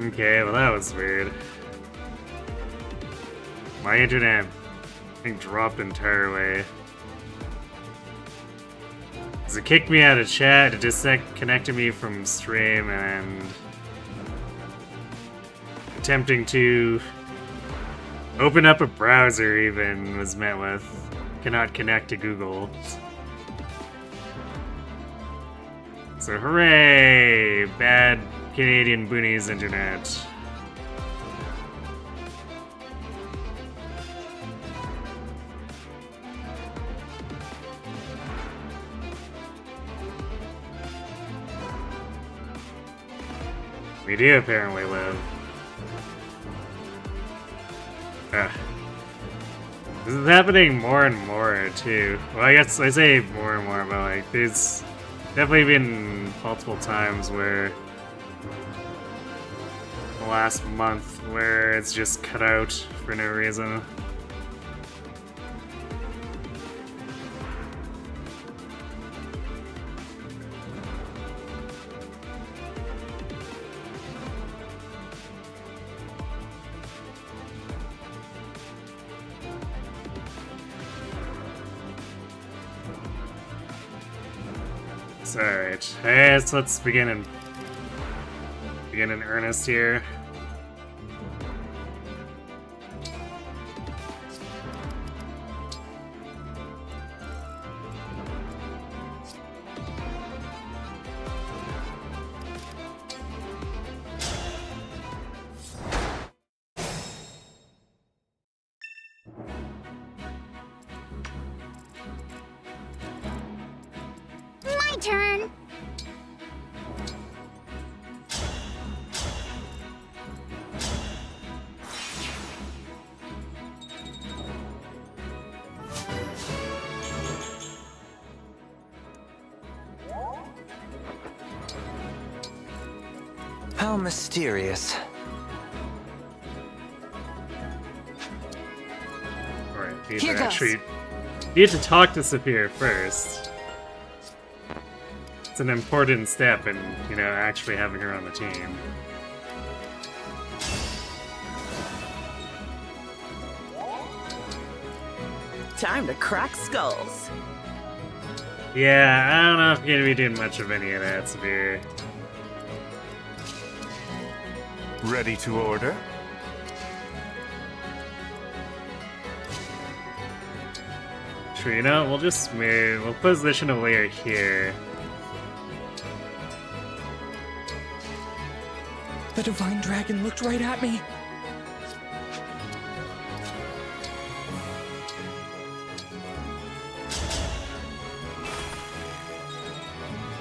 Okay, well that was weird. My internet, I think, dropped entirely. It kicked me out of chat, it disconnected me from stream, and attempting to open up a browser even was met with cannot connect to Google. So hooray! Bad Canadian boonies internet. We do apparently live. This is happening more and more too. Well, I guess I say more and more, but like there's definitely been multiple times where the last month where it's just cut out for no reason. Alright, let's begin in earnest here. My turn. How mysterious. Alright, Here goes. you need to talk to Saphir first. It's an important step in, actually having her on the team. Time to crack skulls. Yeah, I don't know if you're gonna be doing much of any of that, Saphir. Ready to order? Sure, we'll just move. We'll position a layer here. The Divine Dragon looked right at me.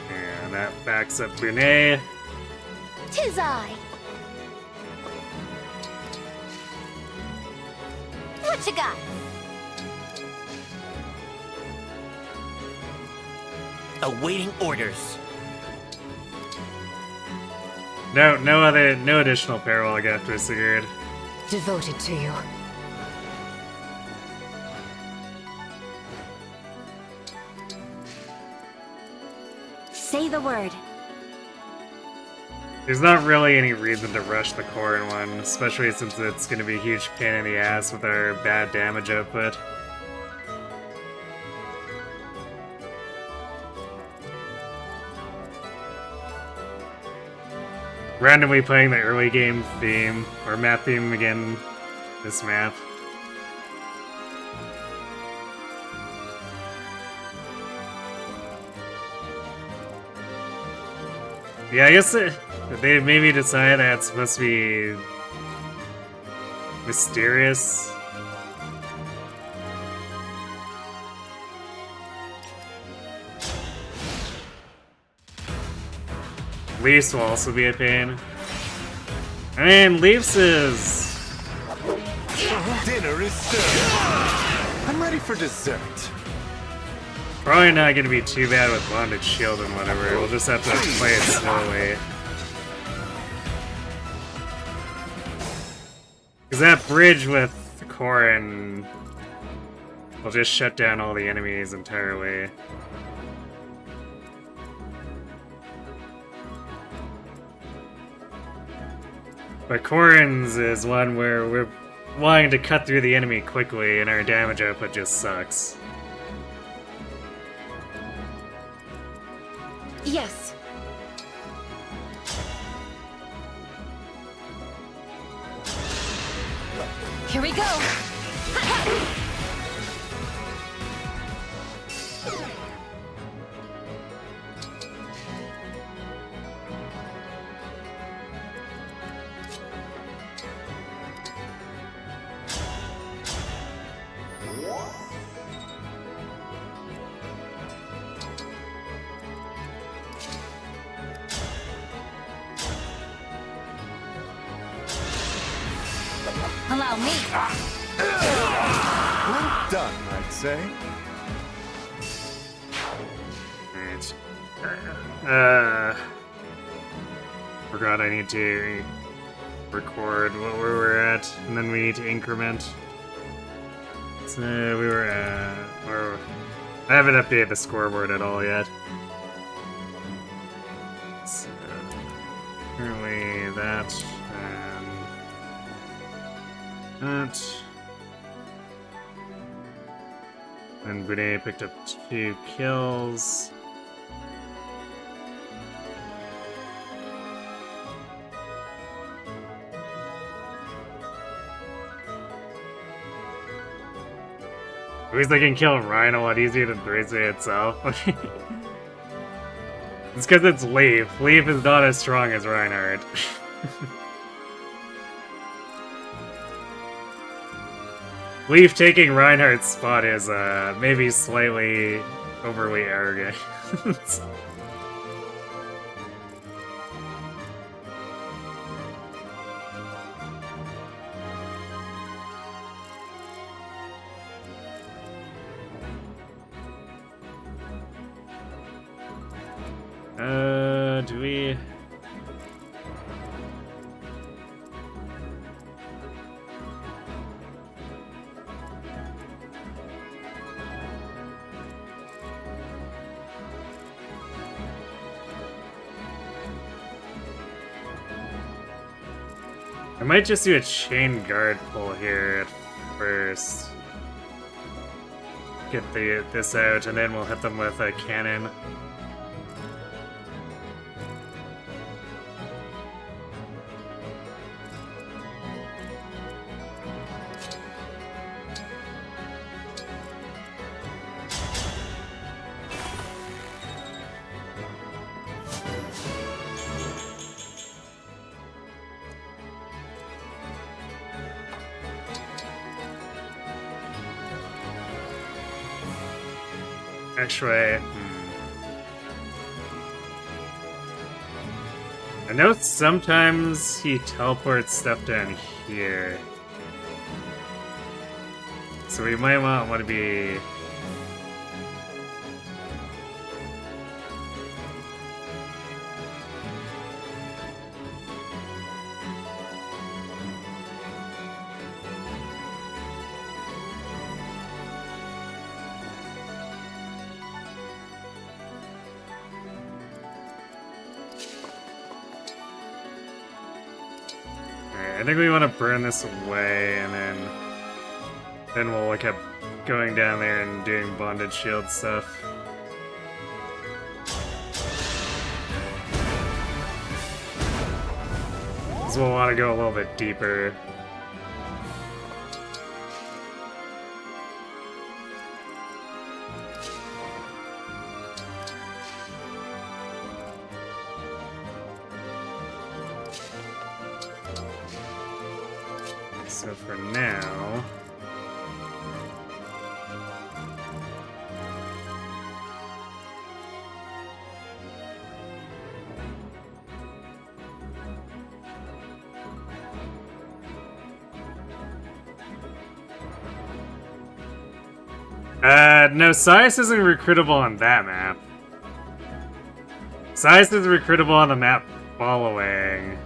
And that backs up Brunei. 'Tis I. What you got? Awaiting orders. No additional parallel after Sigurd. Devoted to you. Say the word. There's not really any reason to rush the Corrin one, especially since it's going to be a huge pain in the ass with our bad damage output. Randomly playing the early game theme, or map theme again, this map. Yeah, I guess they maybe decided that it's supposed to be mysterious. Leafs will also be a pain. I mean, Leafs is... Dinner is served. I'm ready for dessert. probably not gonna be too bad with Bondage Shield and whatever. We'll just have to play it slowly. Because that bridge with Corrin will just shut down all the enemies entirely. But Corrin's is one where we're wanting to cut through the enemy quickly and our damage output just sucks. Yes. Here we go. Allow me. Well done, I'd say. Alright. Forgot I need to record where we're at, and then we need to increment. So we were at... Or, I haven't updated the scoreboard at all yet. So, currently that, and that. And Bune picked up 2 kills. At least I can kill Ryan a lot easier than 3C itself. It's because it's Leaf. Leaf is not as strong as Reinhardt. Leaf taking Reinhardt's spot is maybe slightly overly arrogant. Do we... I might just do a chain guard pull here at first. Get this out, and then we'll hit them with a cannon. Actually, I know sometimes he teleports stuff down here. So we might want to be... I think we want to burn this away, and then we'll look at going down there and doing bonded shield stuff. So we'll want to go a little bit deeper. So for now... no, Sias isn't recruitable on that map. Sias is recruitable on the map following.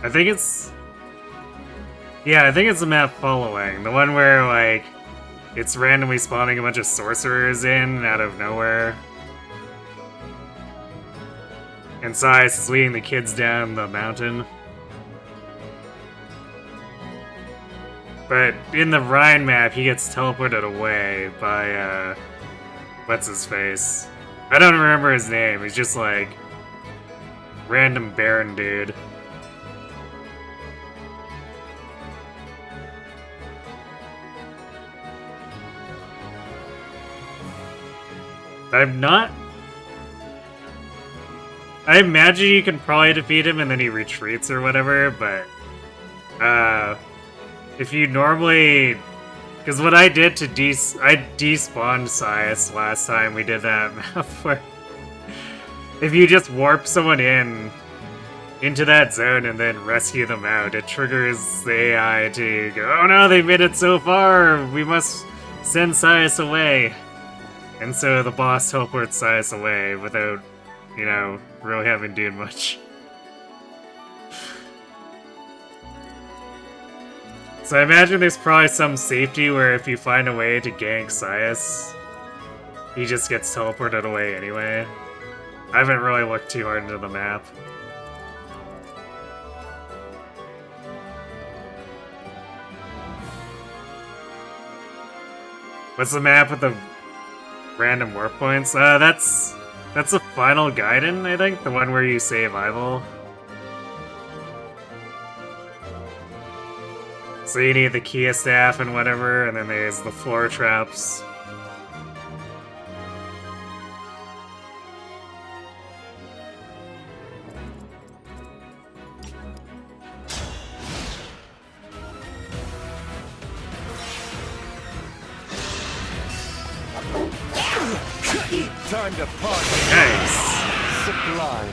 I think it's... Yeah, I think it's the map following. The one where, like, it's randomly spawning a bunch of sorcerers in out of nowhere. And Sias is leading the kids down the mountain. But in the Rhine map, he gets teleported away by, what's-his-face? I don't remember his name, he's just like... random Baron dude. I'm not... I imagine you can probably defeat him and then he retreats or whatever, but... if you normally... Because what I did to I despawned Sias last time we did that map where... If you just warp someone into that zone and then rescue them out, it triggers the AI to go, oh no, they made it so far, we must send Sias away. And so the boss teleports Sias away without, you know, really having to do much. So I imagine there's probably some safety where if you find a way to gank Sias, he just gets teleported away anyway. I haven't really looked too hard into the map. What's the map with the random warp points? That's the final Gaiden, I think? The one where you save Ival. So you need the Kia staff and whatever, and then there's the floor traps. Time to party. Nice! Sublime.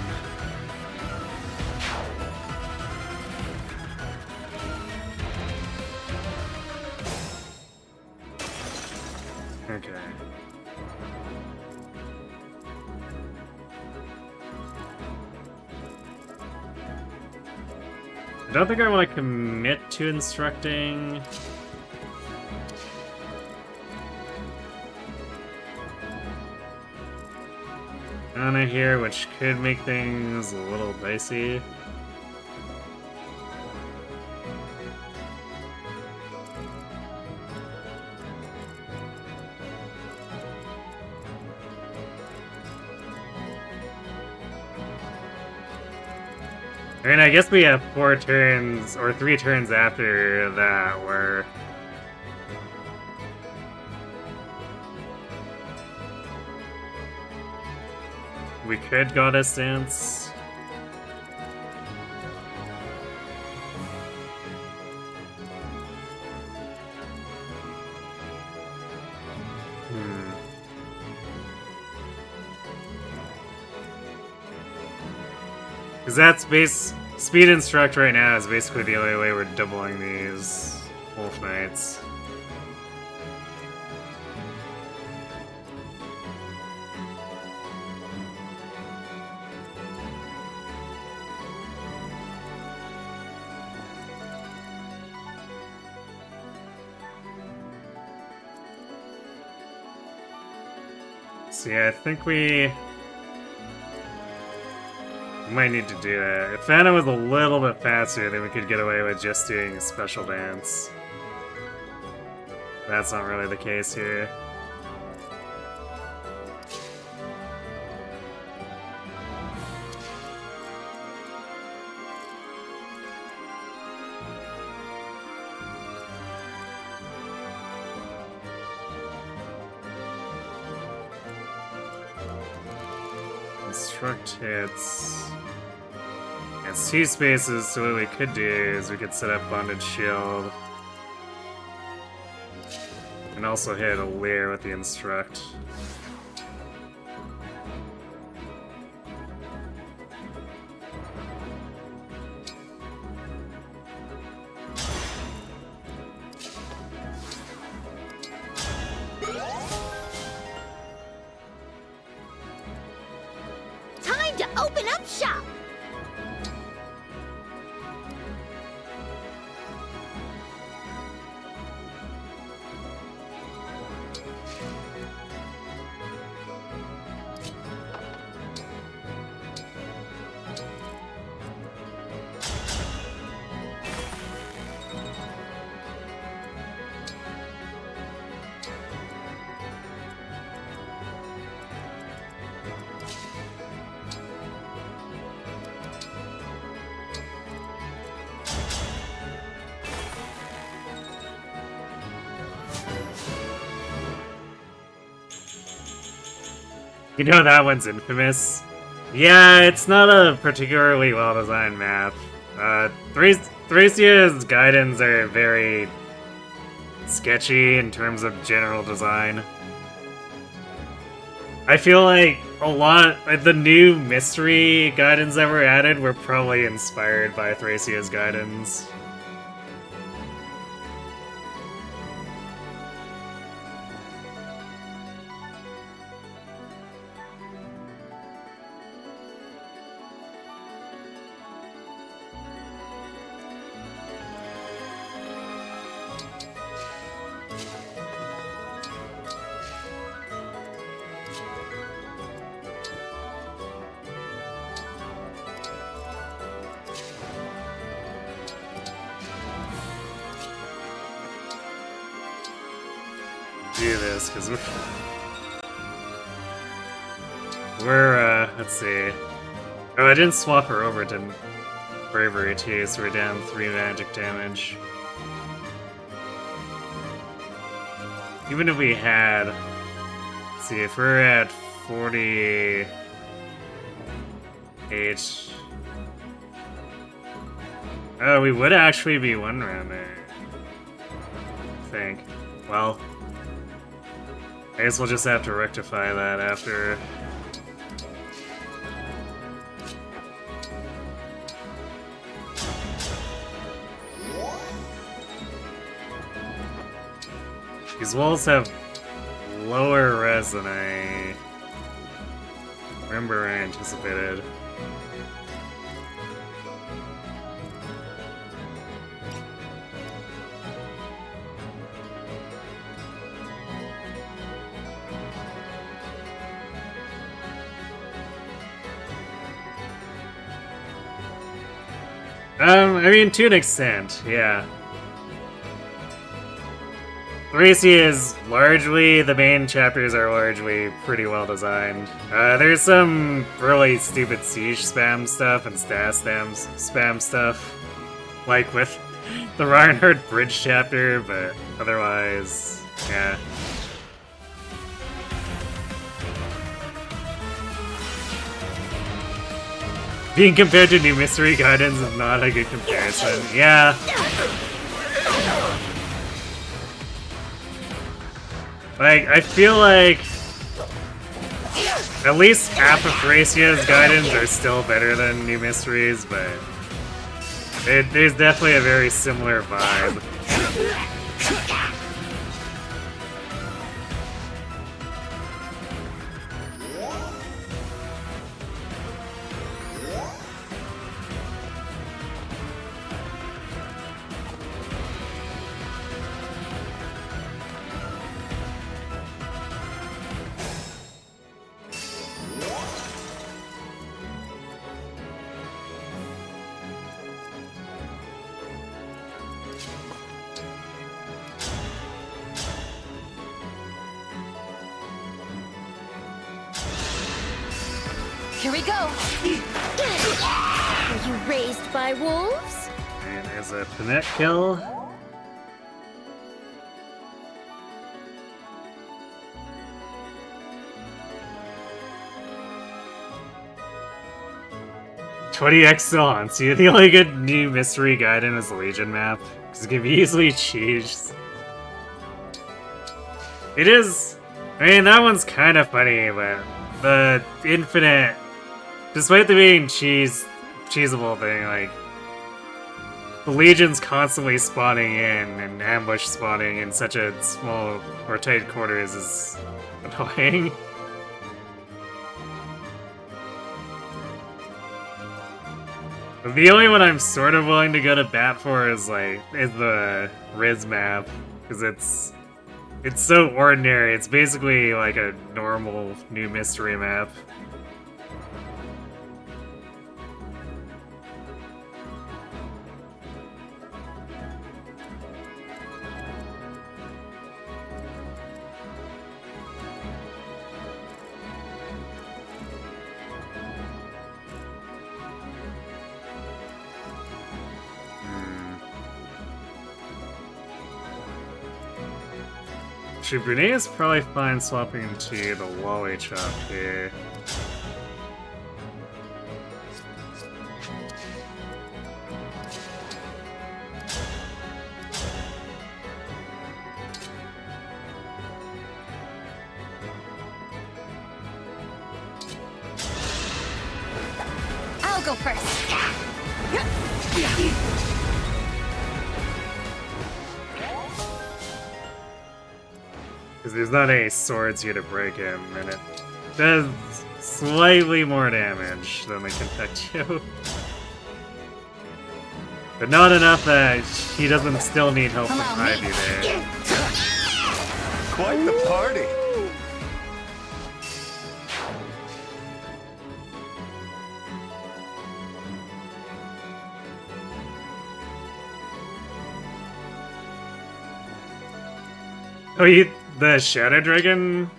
Okay. I don't think I want to commit to instructing... Anna here, which could make things a little dicey. I mean, I guess we have 4 turns, or 3 turns after that, where... we could Goddess Dance. Because that's speed instruct right now is basically the only way we're doubling these Wolf Knights. So yeah, I think we might need to do that. If Anna was a little bit faster, then we could get away with just doing a special dance. That's not really the case here. Instruct hits. It's 2 spaces, so what we could do is we could set up Bonded Shield. And also hit a Leer with the Instruct. Time to open up shop. You know that one's infamous. Yeah, it's not a particularly well-designed map. Thrasia's guidons are very sketchy in terms of general design. I feel like the new mystery guidons that were added were probably inspired by Thrasia's guidons. Do this because we're let's see. Oh, I didn't swap her over to bravery too, so we're down 3 magic damage. Even if we had, let's see, if we're at 48, oh, we would actually be 1 round there. I think. Well, I guess we'll just have to rectify that after. These walls have lower res than I remember I anticipated. I mean, to an extent, yeah. The main chapters are largely pretty well designed. There's some really stupid siege spam stuff and stat spam stuff, like with the Reinhardt Bridge chapter, but otherwise, yeah. Being compared to new mystery guidance is not a good comparison. Yeah. Like, I feel like at least half of Thrasia's guidance are still better than new mysteries, but there's definitely a very similar vibe. Here we go. Were you raised by wolves? And there's a Pinette kill. $20 still on. See, the only good new mystery guidance is the Legion map, because it can be easily cheesed. It is. I mean, that one's kind of funny, but the infinite, despite the being cheesable thing, like the Legion's constantly spawning in and ambush spawning in such a small or tight quarters is annoying. The only one I'm sort of willing to go to bat for is the Riz map, because it's so ordinary. It's basically like a normal new mystery map. Actually, Brunei is probably fine swapping into the Lolly Chop here. I'll go first. Because there's not any swords here to break him, and it does slightly more damage than the Confectio. But not enough that he doesn't still need help from Come on, Ivy there. Quite the party. Oh, the Shadow Dragon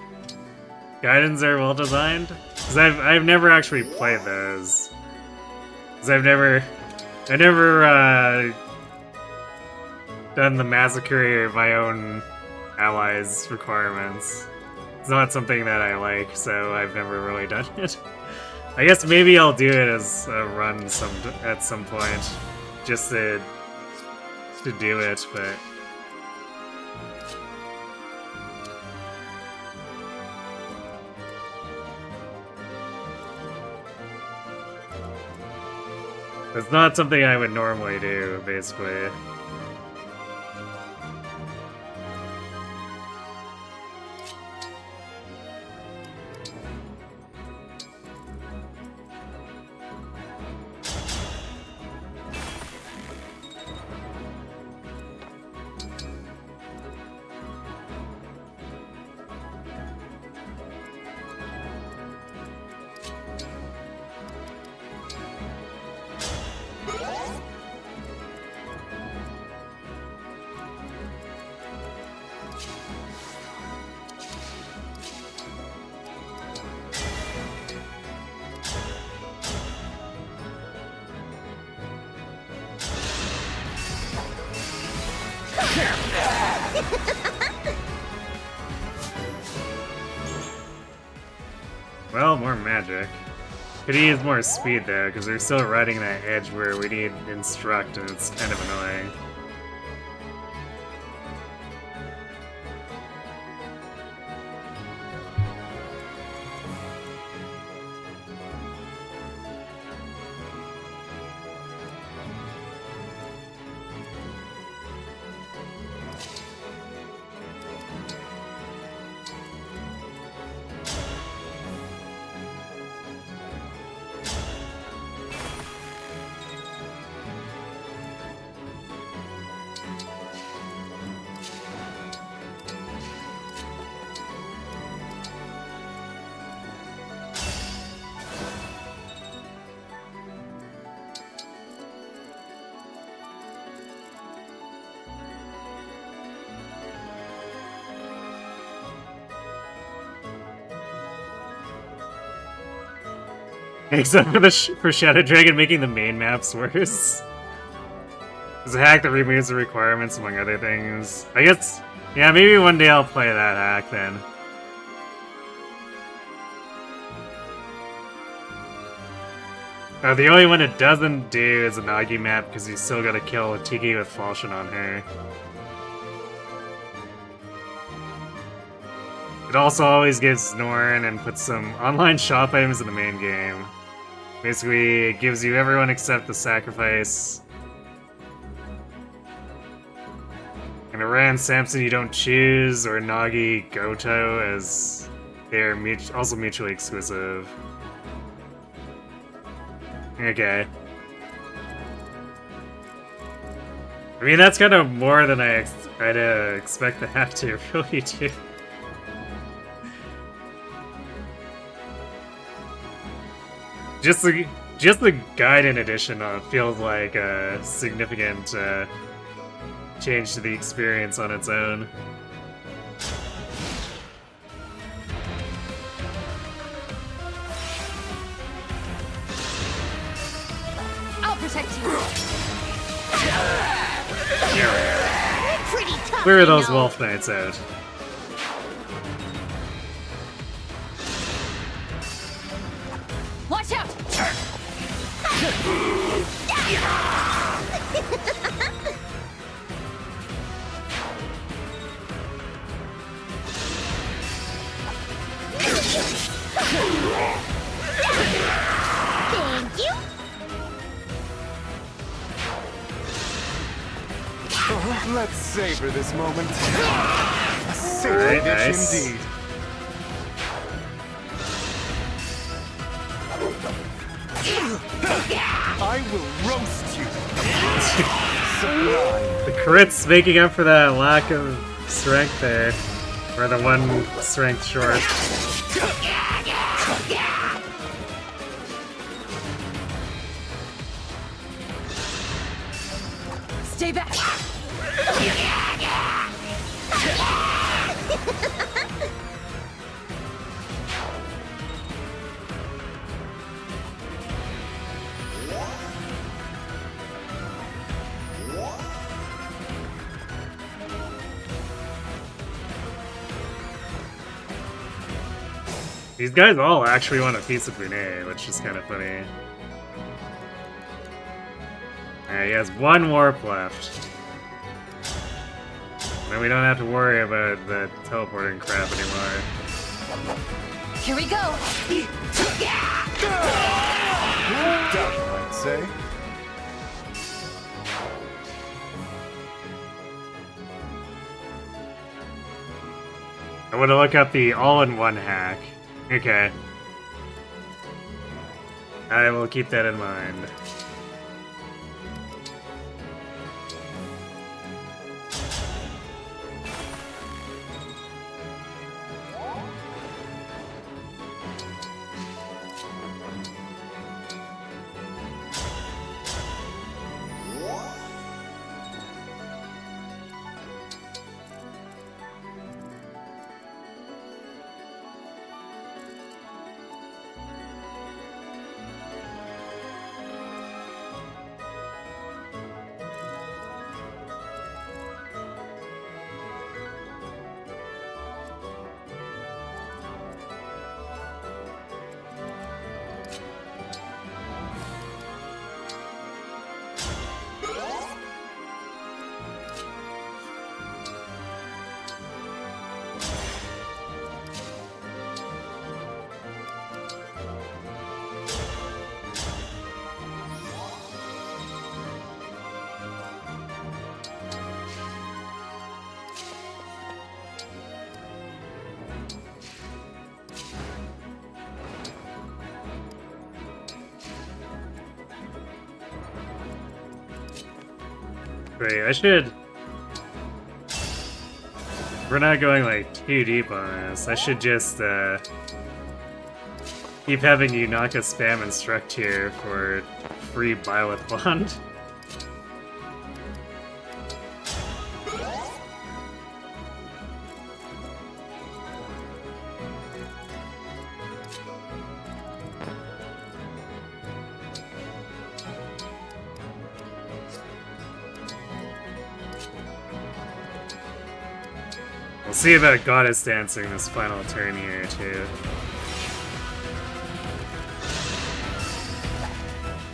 guidons are well designed? Because I've never actually played those. Because I've never done the massacre of my own allies' requirements. It's not something that I like, so I've never really done it. I guess maybe I'll do it as a run at some point, just to do it, but. It's not something I would normally do, basically. Well, more magic. Could use more speed though, because we're still riding that edge where we need instruct, and it's kind of annoying. Except for Shadow Dragon making the main maps worse. There's a hack that removes the requirements, among other things. I guess, yeah, maybe one day I'll play that hack then. The only one it doesn't do is a Nagi map, because you still gotta kill Tiki with Falchion on her. It also always gives Norn and puts some online shop items in the main game. Basically, it gives you everyone except the sacrifice. And Aran Samson you don't choose, or Nagi Goto, as they're also mutually exclusive. Okay. I mean, that's kind of more than I'd expect the hack to really do. Just the Gaiden edition feels like a significant change to the experience on its own. I'll protect you. Yeah. Pretty tough, Where are you those know. Wolf Knights at? Let's savor this moment. A Very savory dish nice. indeed. I will roast you. Sublime. The crit's making up for that lack of strength there. Or the one strength short. Stay back. These guys all actually want a piece of Brunei, which is kind of funny. Alright, he has one warp left. Then we don't have to worry about the teleporting crap anymore. Here we go. Done, I'd say. I want to look up the all-in-one hack. Okay. I will keep that in mind. Wait, I should... We're not going, like, too deep on this. I should just, keep having Yunaka spam instruct here for free Byleth Bond. We'll see about Goddess dancing this final turn here, too.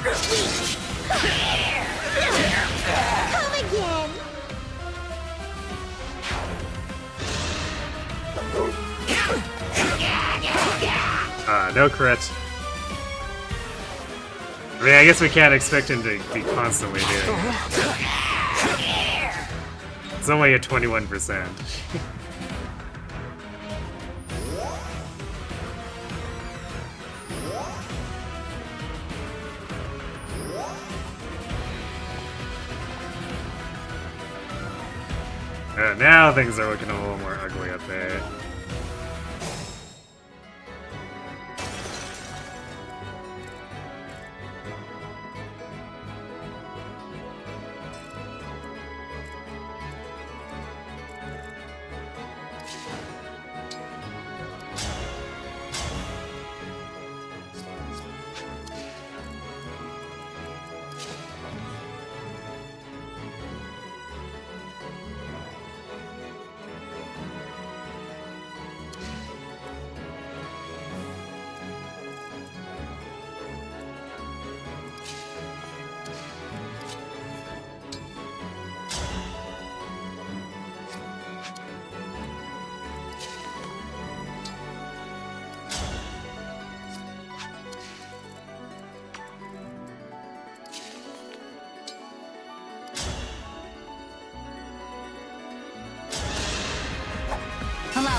Come again. No crit. I mean, I guess we can't expect him to be constantly doing it. It's only at 21%. Now things are looking a little more ugly up there.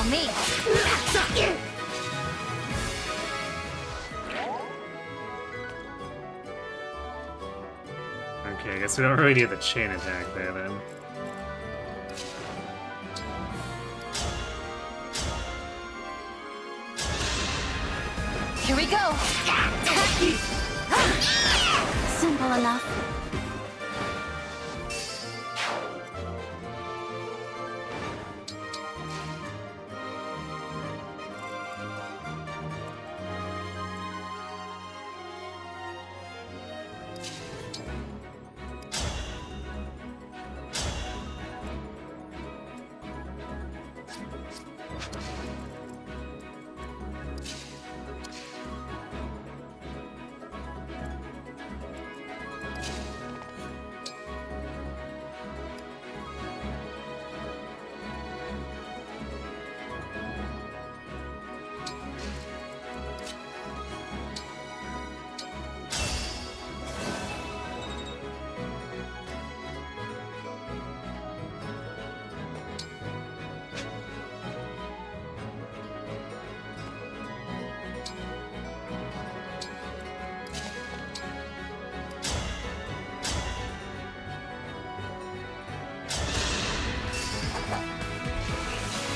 Allow me. Okay, I guess we don't really need the chain attack there then. Here we go. Simple enough.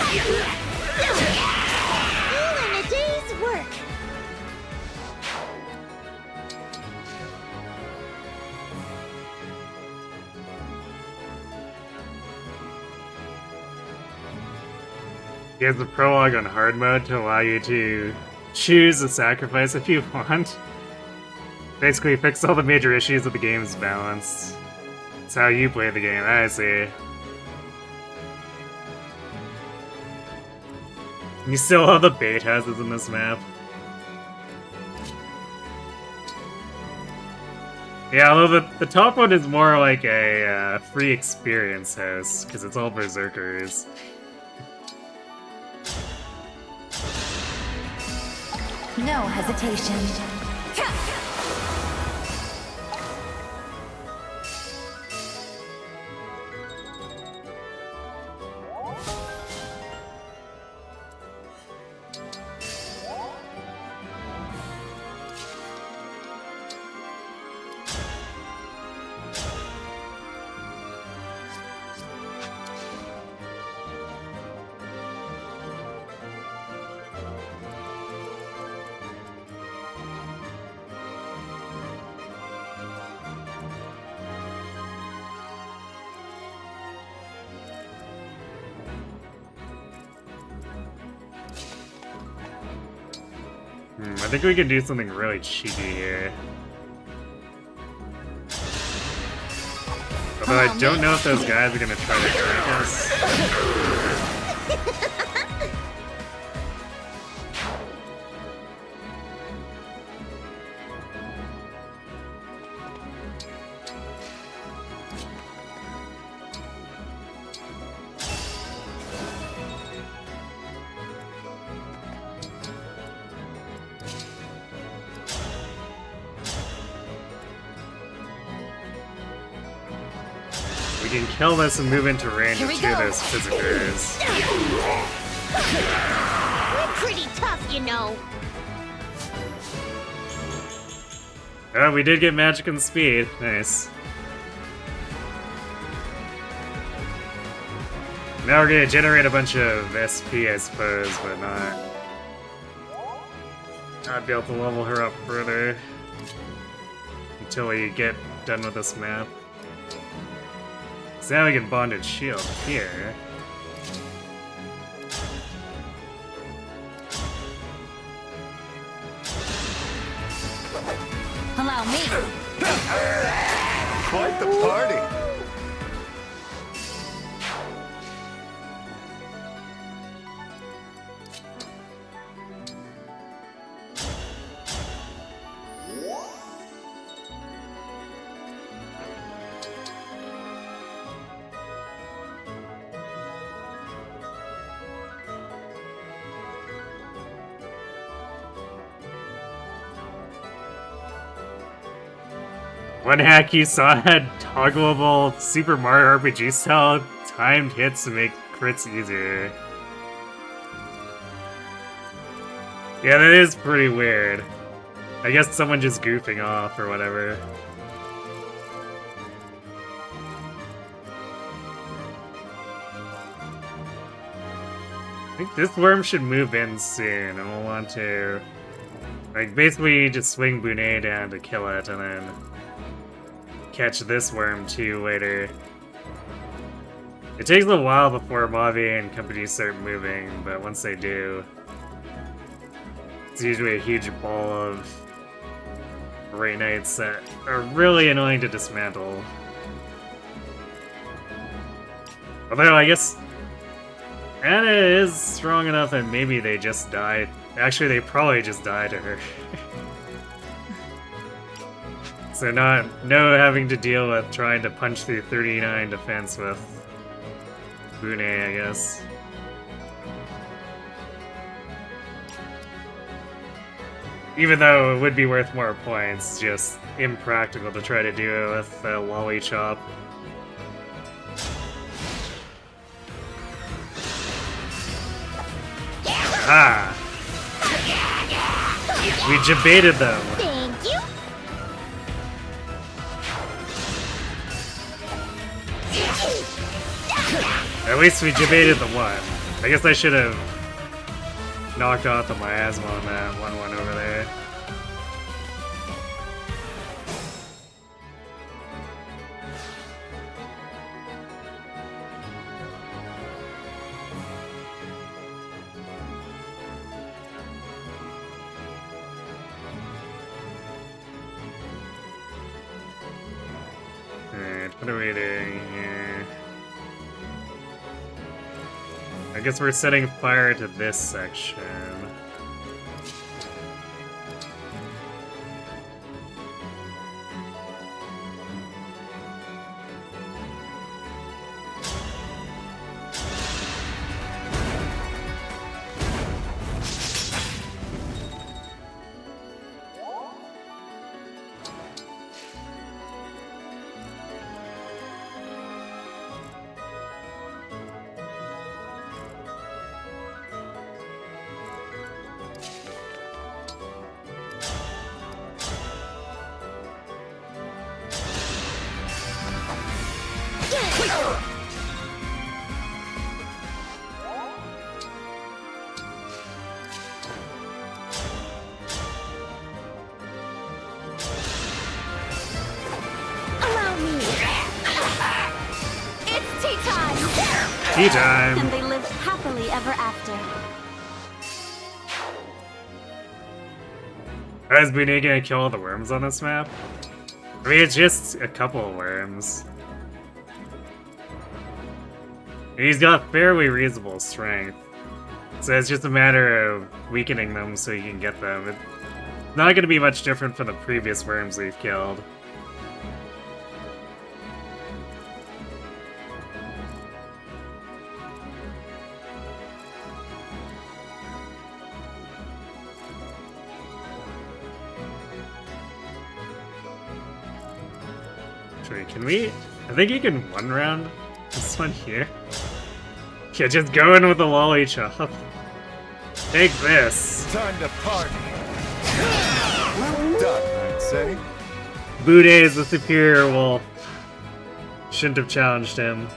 All in a day's work. He has the prologue on hard mode to allow you to choose a sacrifice if you want. Basically fix all the major issues with the game's balance. It's how you play the game, I see. You still have the bait houses in this map. Yeah, although the top one is more like a free experience house, because it's all berserkers. No hesitation. I think we can do something really cheeky here. Although I don't know if those guys are gonna try to trick us. We can kill this and move into range of two of those physicers. We're pretty tough, you know. Oh, we did get magic and speed. Nice. Now we're gonna generate a bunch of SP, I suppose, but not be able to level her up further until we get done with this map. So now we can bonded shield here. Allow me. Quite the party. One hack you saw had toggleable Super Mario RPG style timed hits to make crits easier. Yeah, that is pretty weird. I guess someone just goofing off or whatever. I think this worm should move in soon, and we'll want to... like, basically just swing Bunei down to kill it, and then catch this worm too later. It takes a while before Mavi and company start moving, but once they do, it's usually a huge ball of Ray Knights that are really annoying to dismantle. Although, I guess Anna is strong enough that maybe they just died. Actually, they probably just died to her. So no having to deal with trying to punch through 39 defense with Bunei, I guess. Even though it would be worth more points, just impractical to try to do it with a Lolly Chop. Ah! We debated them. Thank you. At least we debated the one. I guess I should have knocked off the miasma on that 1-1 over there. Alright, what are we doing here? I guess we're setting fire to this section. Allow me. It's tea time. Tea time! And they lived happily ever after. Is Bunei gonna kill all the worms on this map? I mean, it's just a couple of worms. And he's got fairly reasonable strength. So it's just a matter of weakening them so you can get them. It's not gonna be much different from the previous worms we've killed. Wait, can we? I think you can one round this one here. Yeah, just go in with the Lolly Chop. Take this. Time to party. Well done, I'd say. Bunei is the superior wolf. Shouldn't have challenged him.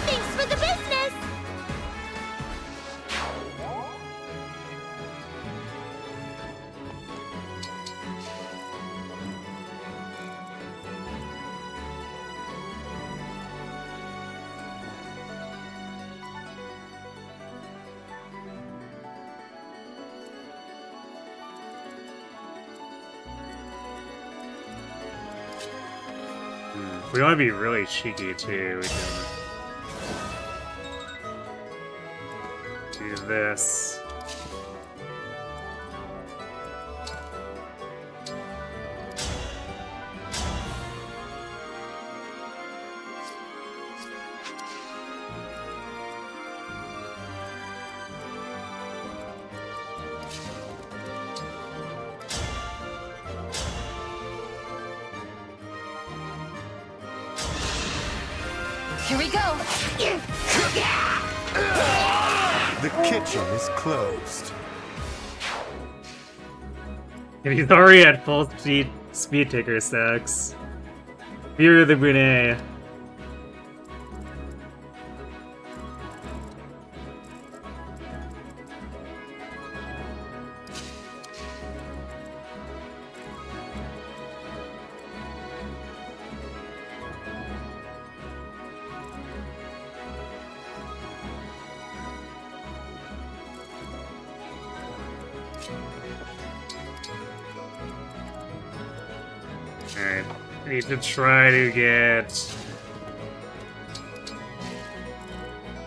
Thanks for the business. If we want to be really cheeky too, we can do this. Here we go. The kitchen is closed. And he's already at full speed taker stacks. Fear the Brunei. Alright, I need to try to get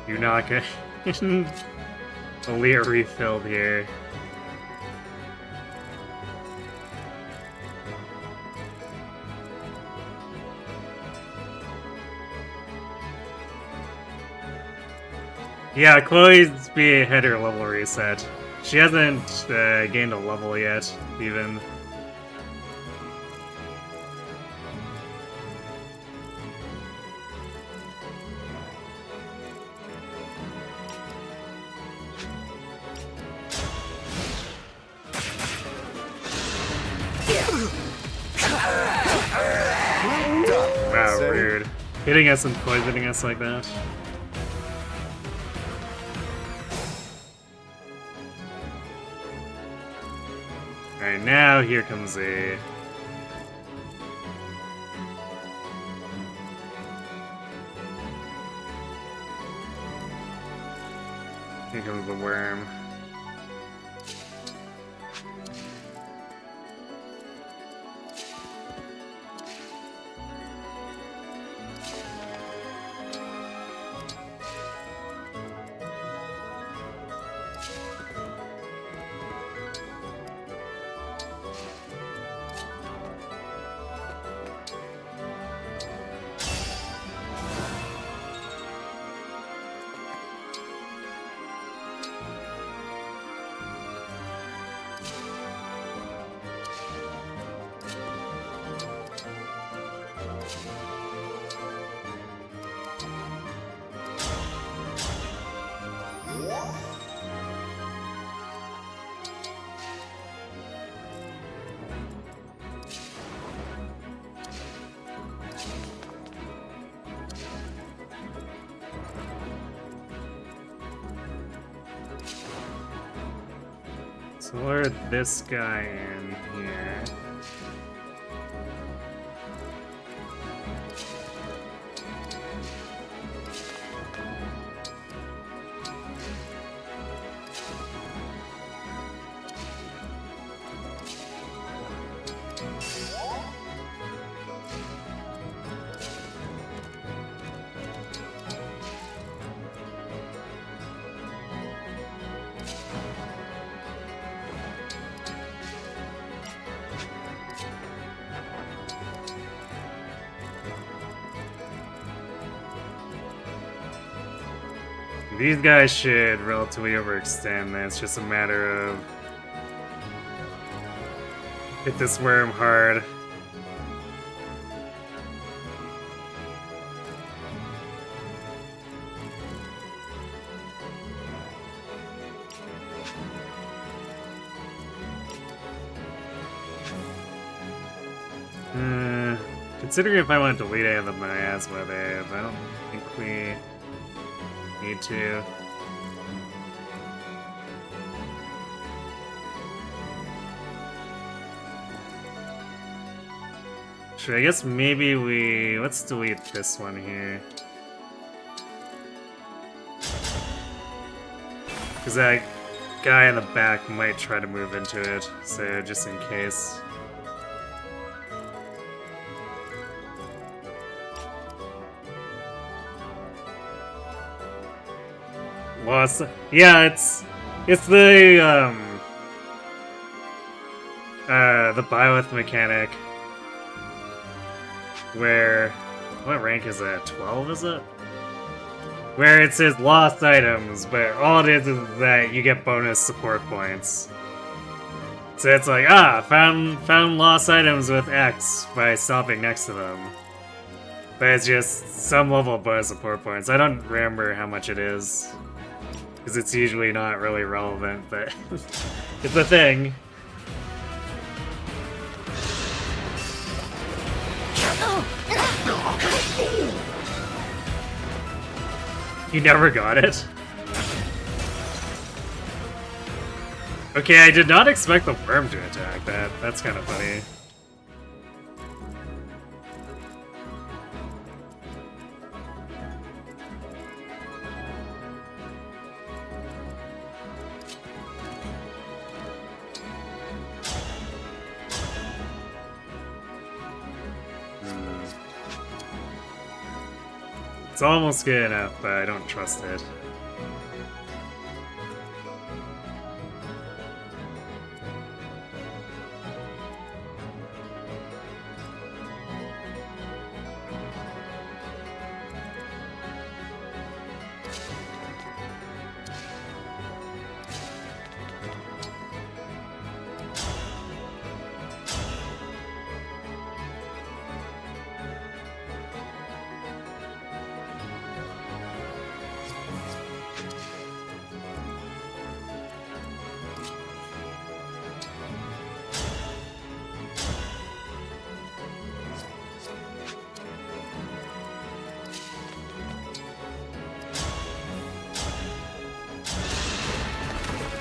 Yunaka and Aaliyah refilled here. Yeah, Chloe's being had her level reset. She hasn't gained a level yet, even. Wow, rude. Hitting us and poisoning us like that. Alright, now here comes a... Here comes the worm. So lure this guy in here. These guys should relatively overextend, then it's just a matter of hit this worm hard. Considering if I want to delete any of the miasma there, but I don't think we need to. Sure, I guess maybe let's delete this one here. Because that guy in the back might try to move into it, so just in case. Lost. Yeah, it's the Bioeth mechanic where what rank is that? 12 is it? Where it says lost items, but all it is that you get bonus support points. So it's like, found lost items with X by stopping next to them. But it's just some level bonus support points. I don't remember how much it is. Because it's usually not really relevant, but it's a thing. You never got it? Okay, I did not expect the worm to attack that. That's kind of funny. It's almost good enough, but I don't trust it.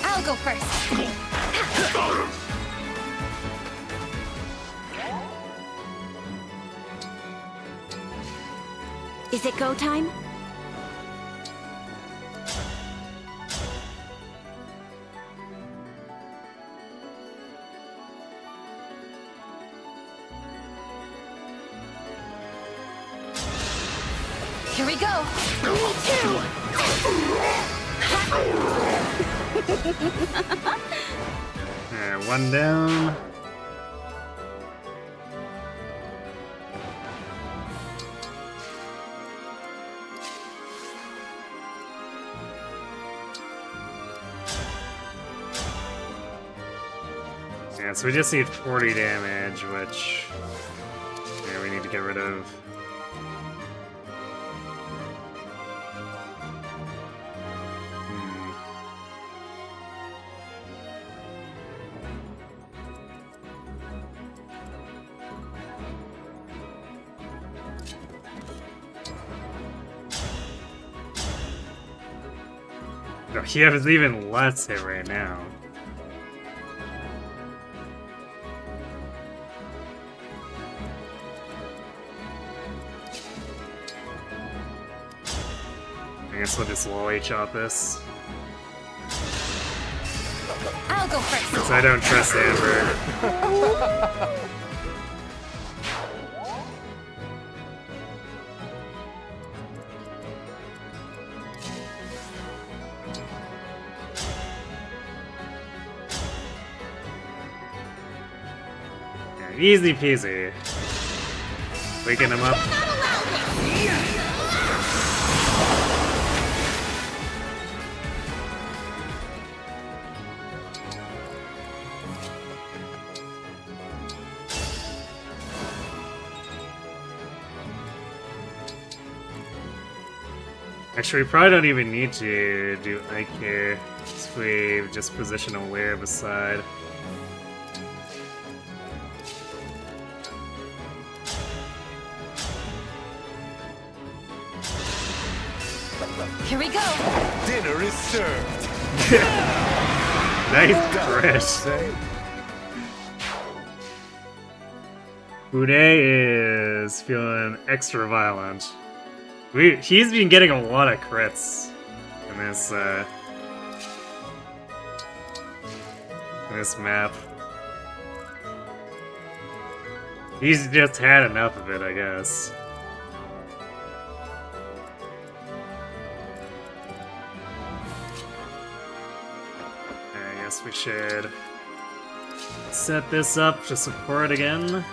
I'll go first. Is it go time? Here we go. Me too. One down. Yeah, so we just need 40 damage, which yeah, we need to get rid of. No, he has even less hit right now. I guess we'll just lolly chop this. I'll go first. Because I don't trust Amber. Yeah, easy peasy. Waking him up. Actually, we probably don't even need to do Ike here. If we just position a layer beside. Here we go. Dinner is served. Nice crit. Say, Bude is feeling extra violent. He's been getting a lot of crits in this map. He's just had enough of it, I guess. I guess we should set this up to support again.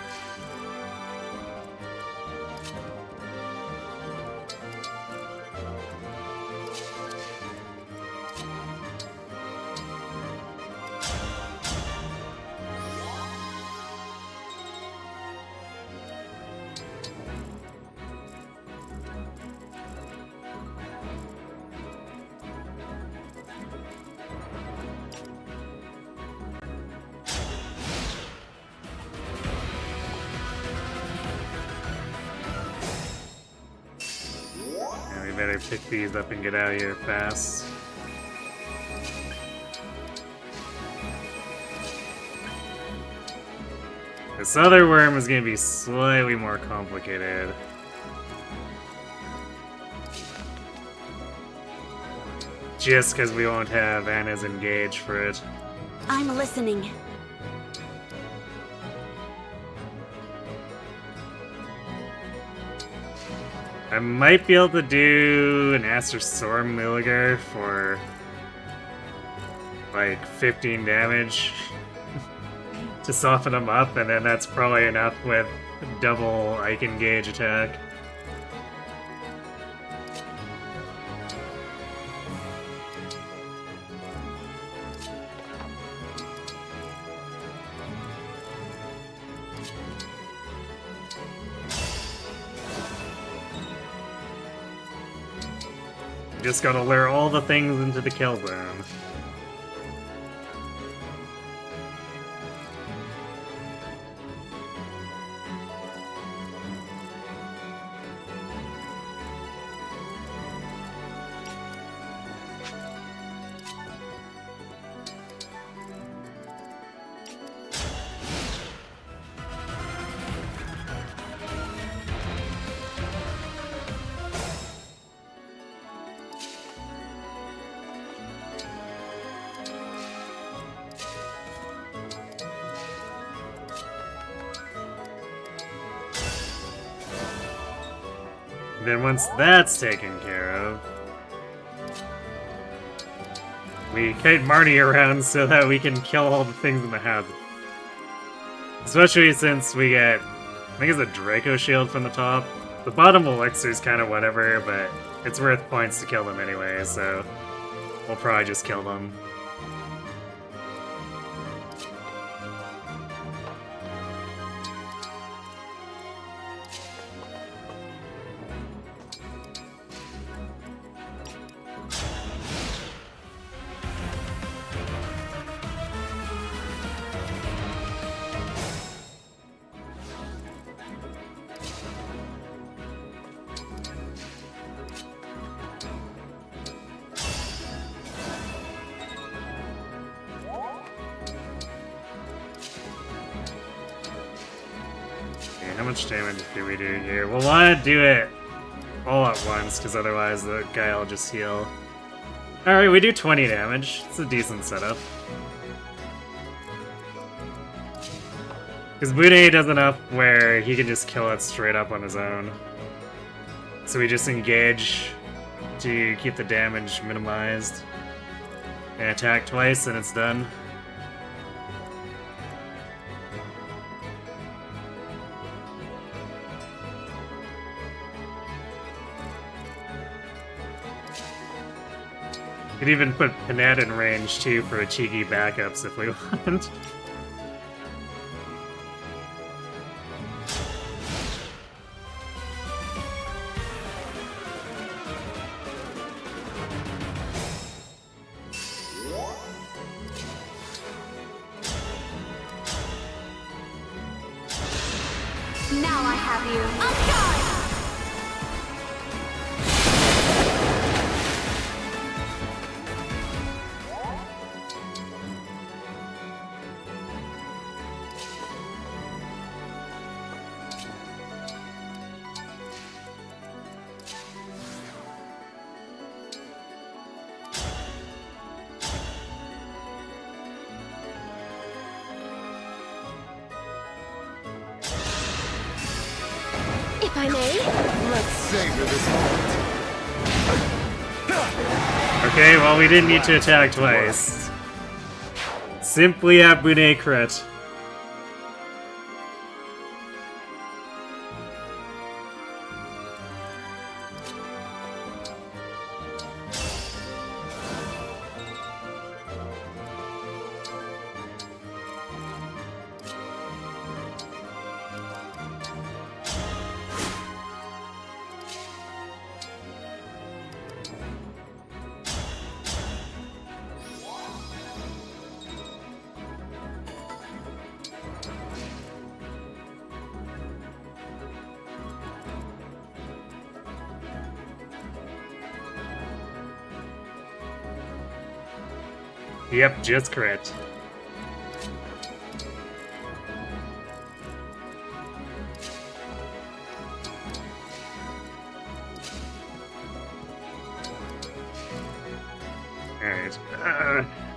better pick these up and get out of here fast. This other worm is gonna be slightly more complicated. Just because we won't have Anna's engage for it. I'm listening. I might be able to do an Aster Storm Milligar for like 15 damage to soften him up, and then that's probably enough with double Ike engage attack. Just gotta lure all the things into the kill zone. Then once that's taken care of, we kite Marty around so that we can kill all the things in the house. Especially since we get, I think it's a Draco shield from the top. The bottom elixir's kind of whatever, but it's worth points to kill them anyway, so we'll probably just kill them. How much damage do we do here? We'll want to do it all at once, because otherwise the guy will just heal. Alright, we do 20 damage. It's a decent setup. Because Bude does enough where he can just kill it straight up on his own. So we just engage to keep the damage minimized. And attack twice and it's done. Could even put Panetta in range too for a cheeky backups if we want. Now I have you. On guard! If I may. Let's savor this moment. Okay, well we didn't need to attack twice. Simply Abune crit. Yep, just crit. Alright.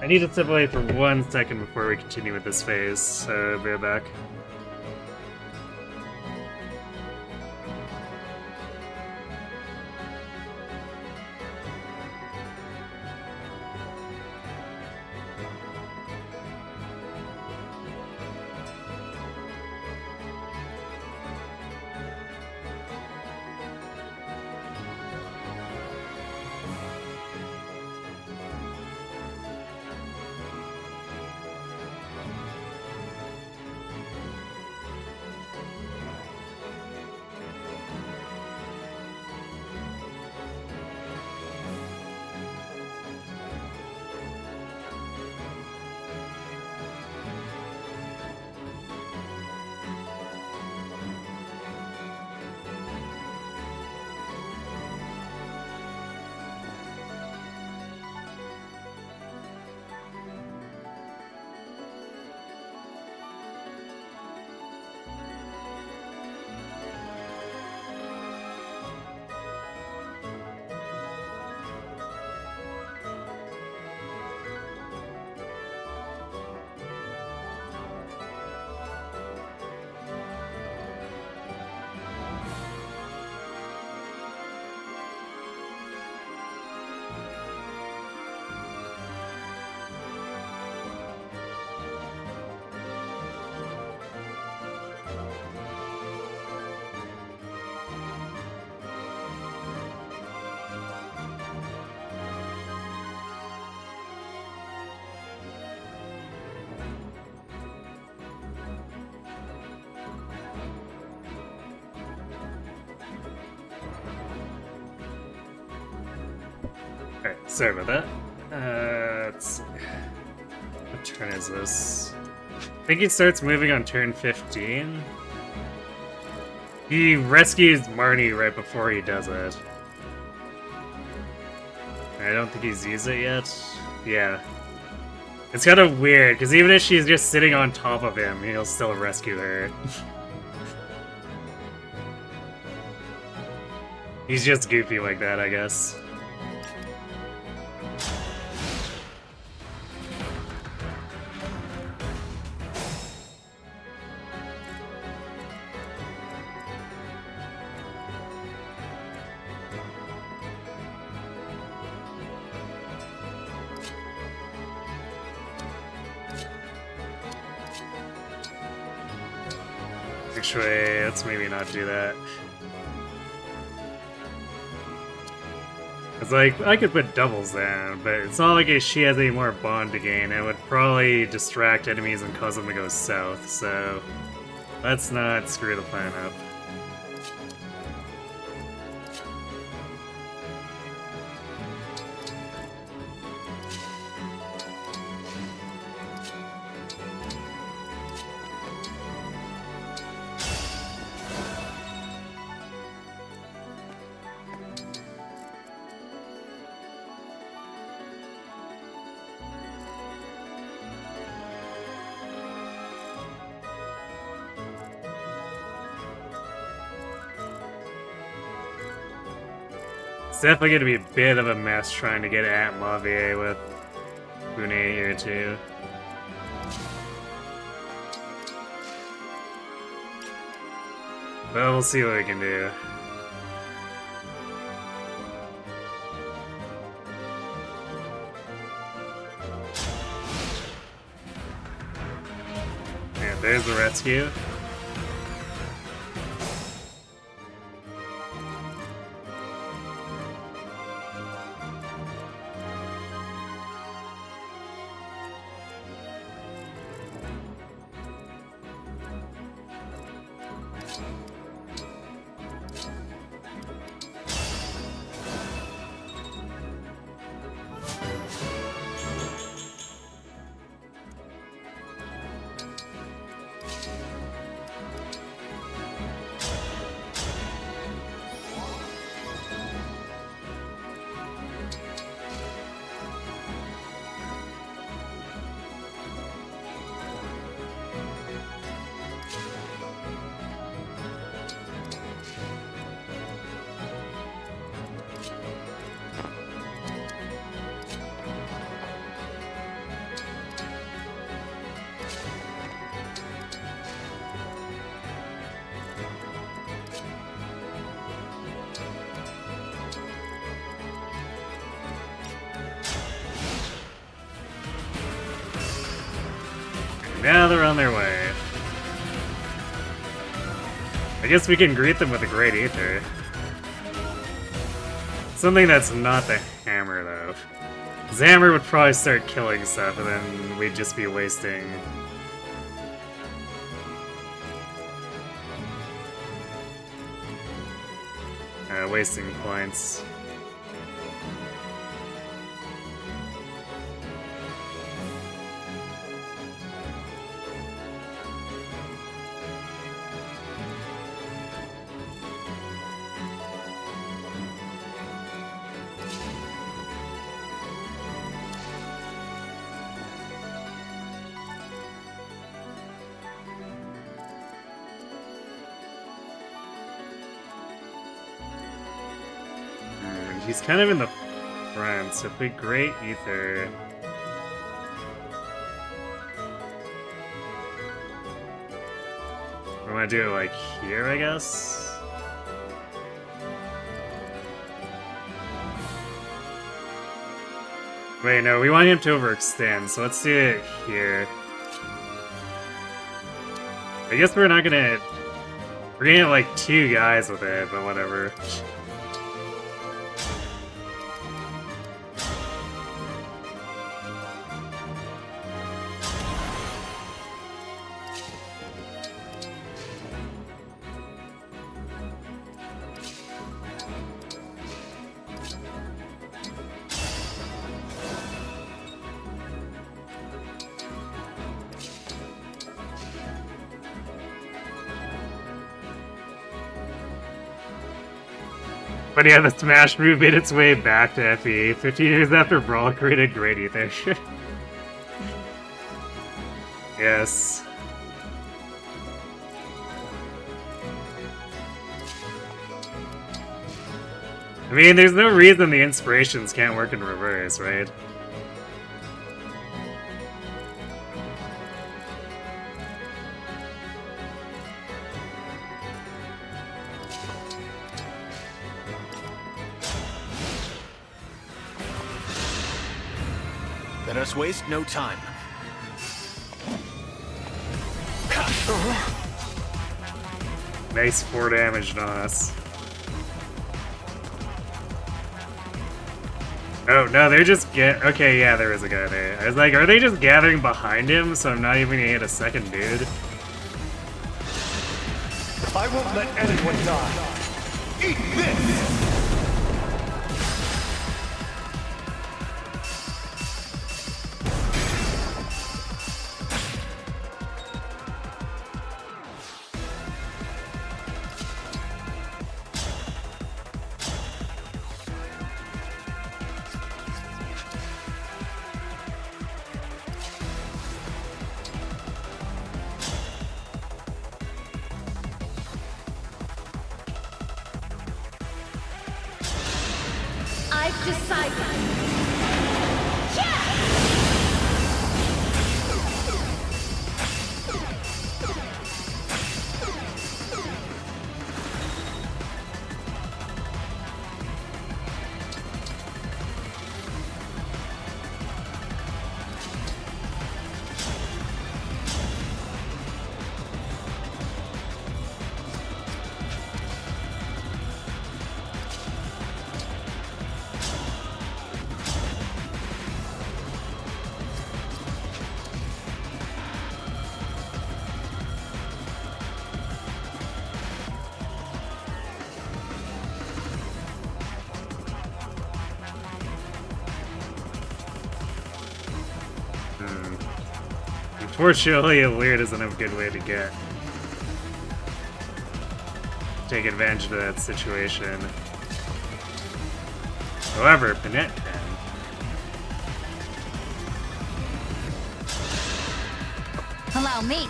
I need to step away for 1 second before we continue with this phase, so bear back. Alright, sorry about that. Let's see. What turn is this? I think he starts moving on turn 15. He rescues Marnie right before he does it. I don't think he's used it yet. Yeah. It's kind of weird, because even if she's just sitting on top of him, he'll still rescue her. He's just goofy like that, I guess. Actually, let's maybe not do that. It's like, I could put doubles down, but it's not like she has any more bond to gain. It would probably distract enemies and cause them to go south, so let's not screw the plan up. It's definitely going to be a bit of a mess trying to get at Mavier with Bune here too. But we'll see what we can do. Yeah, there's the rescue. Now they're on their way. I guess we can greet them with a Great Ether. Something that's not the hammer, though. The hammer would probably start killing stuff, and then we'd just be wasting... wasting points. He's kind of in the front, so if we Great Ether... We want to do it like here, I guess? Wait, no, we want him to overextend, so let's do it here. I guess we're not gonna... We're gonna have like 2 guys with it, but whatever. But yeah, the Smash move made its way back to FE 15 years after Brawl created Great Ether. Yes. I mean, there's no reason the inspirations can't work in reverse, right? Let us waste no time. Nice 4 damage on us. Oh, no, they're just okay, yeah, there is a guy there. I was like, are they just gathering behind him so I'm not even gonna hit a second dude? I won't let anyone die. Eat this! I've decided. Unfortunately, a Leer doesn't have a good way to take advantage of that situation. However, Panette can. Allow me.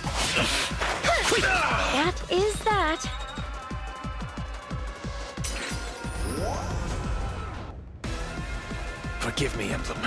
That is that. Forgive me, Emblem.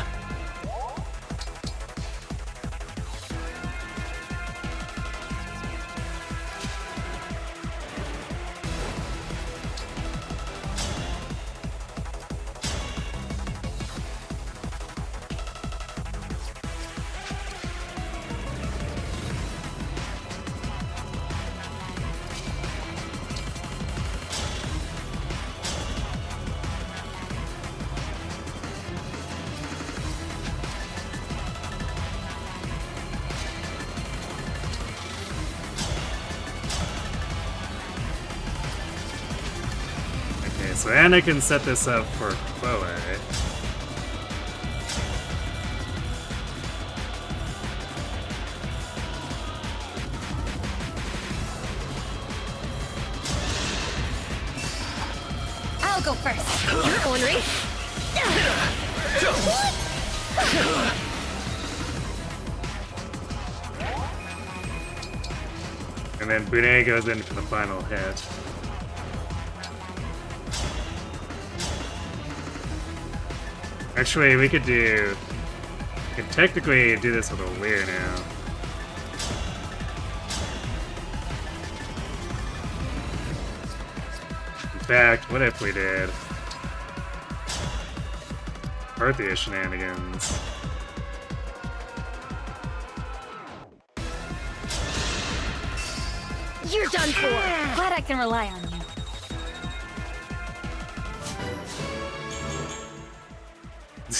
So Anna can set this up for Chloe. I'll go first. You're ornery. And then Bune goes in for the final hit. Actually, we could technically do this with a Leer now. In fact, what if we did Parthia shenanigans? You're done for. Glad I can rely on you.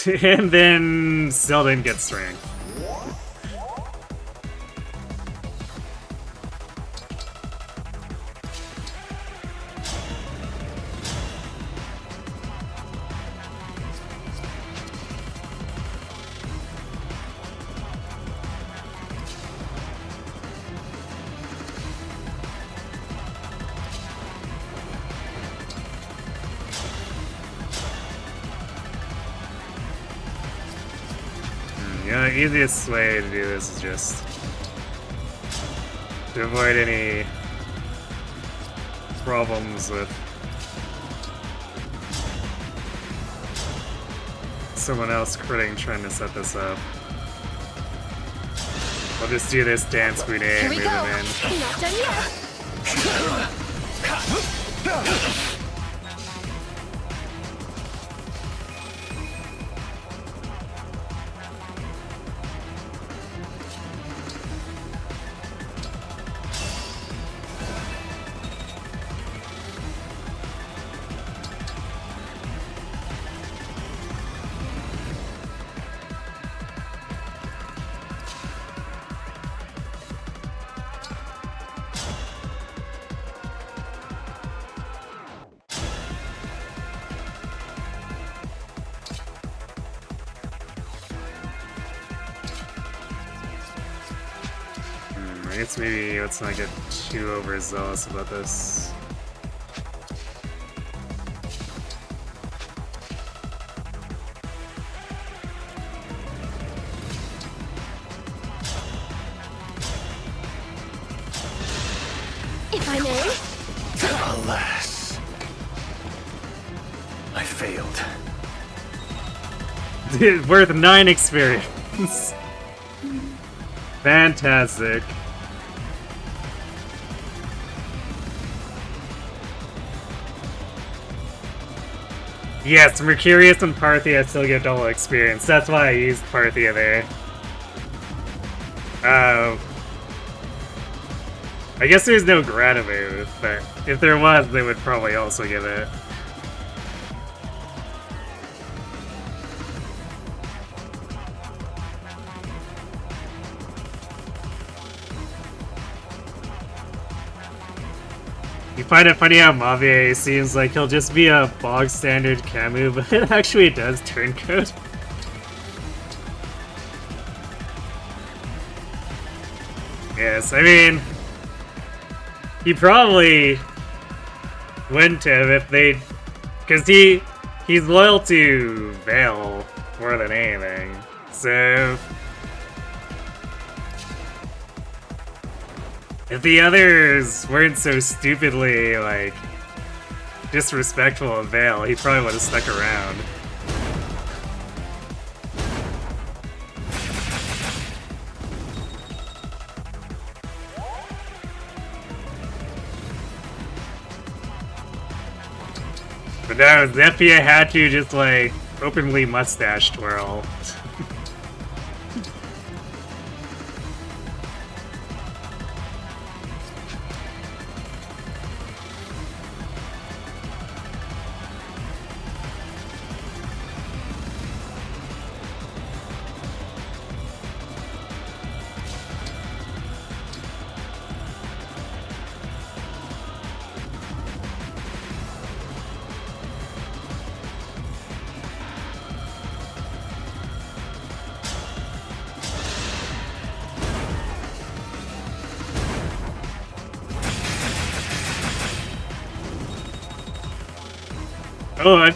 And then Selden gets strength. The easiest way to do this is just to avoid any problems with someone else critting trying to set this up. I'll just do this dance Bude Here and we move go. him in. Not done yet. I guess maybe let's not get too overzealous about this. If I may. Alas. I failed. Worth 9 experience. Fantastic. Yes, Mercurius and Parthia still get double experience. That's why I used Parthia there. I guess there's no Gratimove, but if there was, they would probably also give it. You find it funny how Mavier seems like he'll just be a bog standard Camu, but it actually does turncoat. Yes, I mean, he probably wouldn't have if they, because he's loyal to Vale more than anything. So if the others weren't so stupidly, like, disrespectful of Vale, he probably would have stuck around. But no, Zephyr had to just, like, openly mustache twirl. Oh,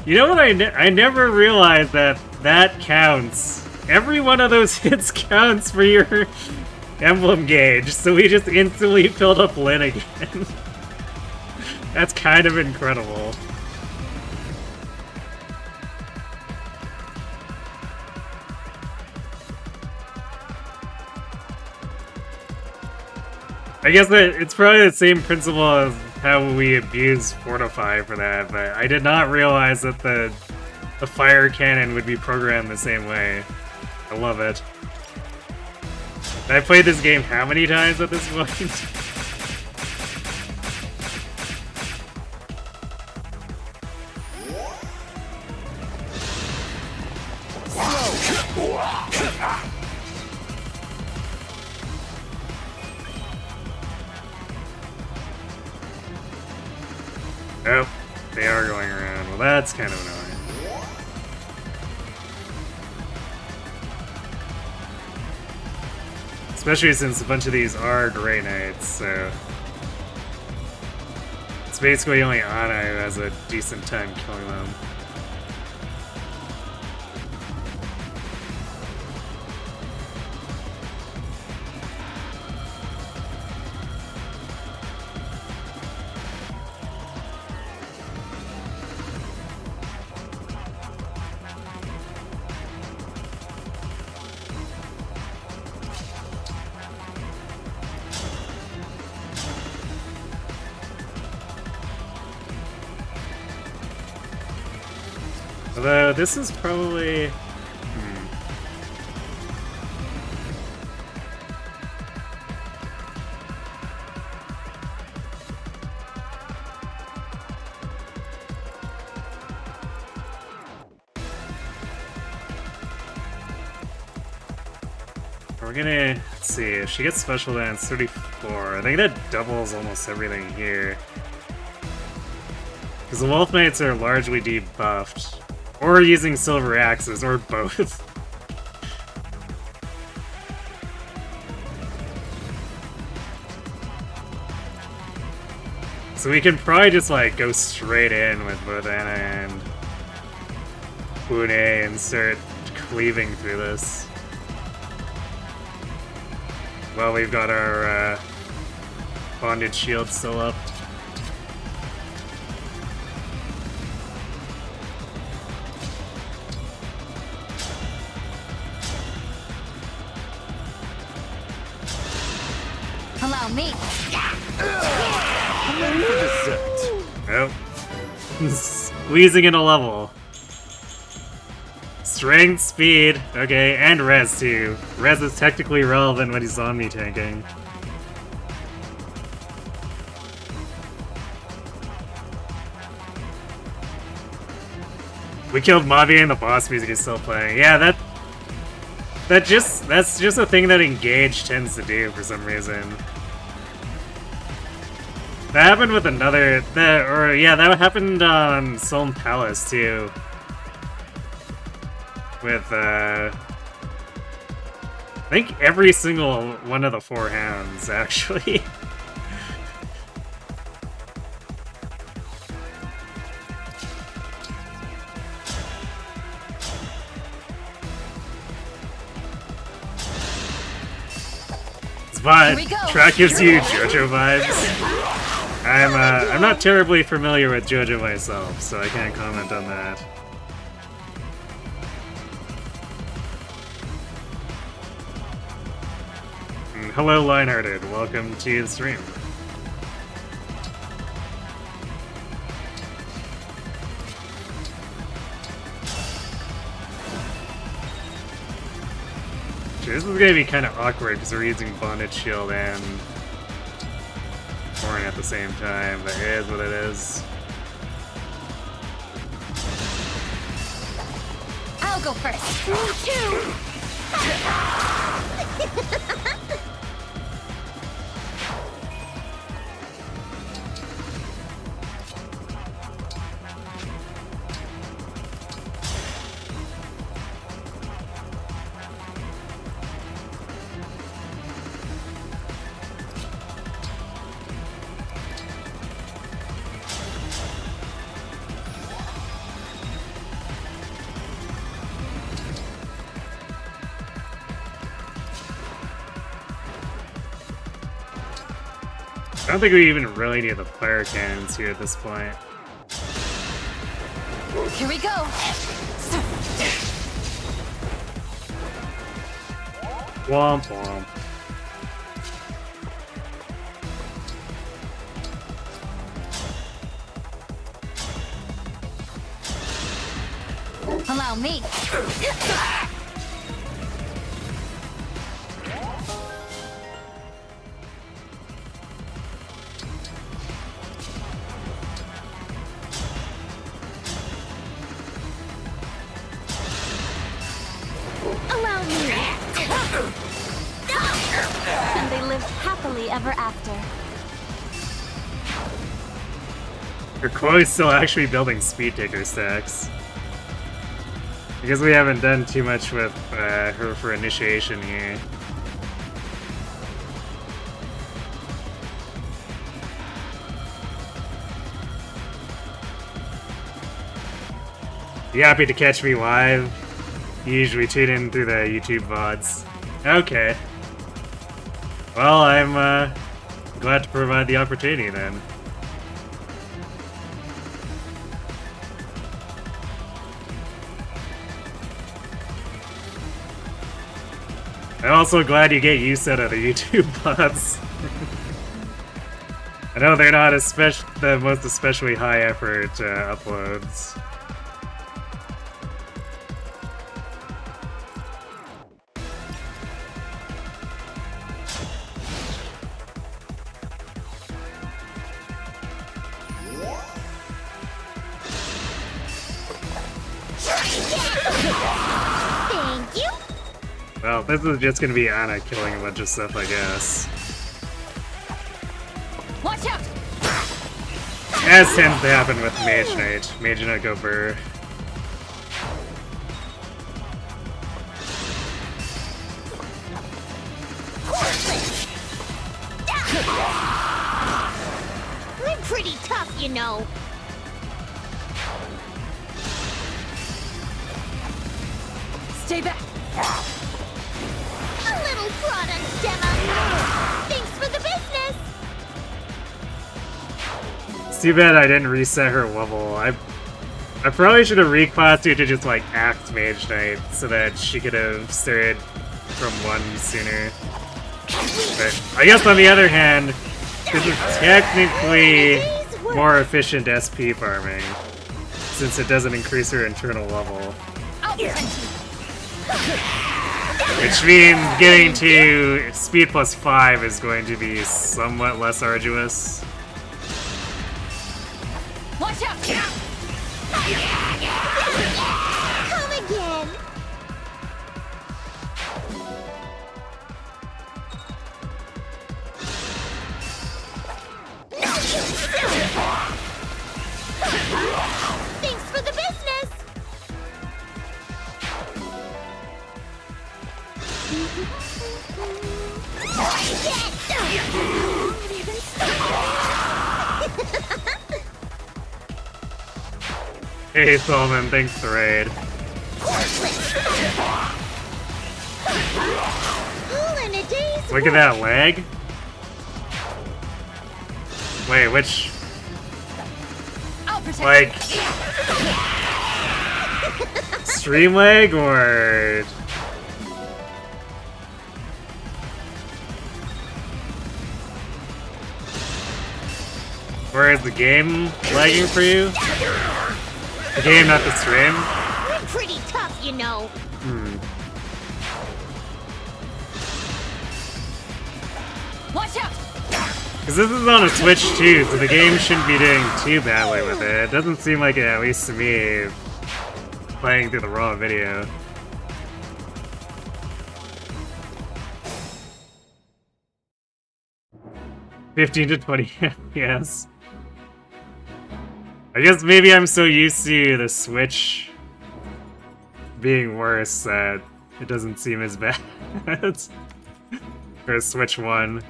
you know what? I never realized that counts. Every one of those hits counts for your emblem gauge, so we just instantly filled up Lyn again. That's kind of incredible. I guess that it's probably the same principle as how we abuse Fortify for that, but I did not realize that the fire cannon would be programmed the same way. I love it. I've played this game how many times at this point? Oh, they are going around. Well, that's kind of annoying. Especially since a bunch of these are Grey Knights, so... It's basically only Anna who has a decent time killing them. Although, this is probably... We're gonna... Let's see, if she gets Special Dance 34, I think that doubles almost everything here. Because the Wolf Knights are largely debuffed. Or using silver axes, or both. So we can probably just like go straight in with both Anna and Une and start cleaving through this. Well, we've got our bonded shield still up. Allow me. I'm ready for dessert. Nope. Squeezing in a level. Strength, speed, okay, and res too. Res is technically relevant when he's zombie tanking. We killed Mavi and the boss music is still playing. Yeah, that's just a thing that Engage tends to do for some reason. That happened with another, that happened on Solm Palace too. With, I think every single one of the 4 hounds, actually. But track gives you JoJo vibes. I'm not terribly familiar with JoJo myself, so I can't comment on that. Hello, Lionhearted. Welcome to the stream. This is gonna be kind of awkward because we're using Bonded Shield and Horn at the same time, but it is what it is. I'll go first. Me too. I don't think we even really need the fire cannons here at this point. Here we go. Womp womp. Allow me. Allow me. And they lived happily ever after. Your Chloe's still actually building speed taker stacks. Because we haven't done too much with her for initiation here. You happy to catch me live? You usually tune in through the YouTube VODs. Okay. Well, I'm glad to provide the opportunity then. I'm also glad you get use out of the YouTube VODs. I know they're not the most especially high effort uploads. Thank you. Well, this is just gonna be Anna killing a bunch of stuff, I guess. Watch out! As tends to happen with Mage Knight. Mage Knight go burr. I'm pretty tough, you know. Stay back. A little product demo. Thanks for the business. It's too bad I didn't reset her level. I probably should have reclassed her to just like Act Mage Knight so that she could have started from 1 sooner. But I guess on the other hand, this is technically more efficient SP farming, since it doesn't increase her internal level. I'll protect you. Which means getting to speed plus 5 is going to be somewhat less arduous. Watch out! Come again. Thanks for the business. Hey Solomon, thanks for the raid. Look at that lag. Wait, which... I'll protect like... stream lag or... Or is the game lagging for you? The game, not the stream? I'm pretty tough, you know. Watch out! Because this is on a Switch too, so the game shouldn't be doing too badly with it. It doesn't seem like it, at least to me, playing through the raw video. $15 to 20 FPS. I guess maybe I'm so used to the Switch being worse that it doesn't seem as bad. Or Switch 1.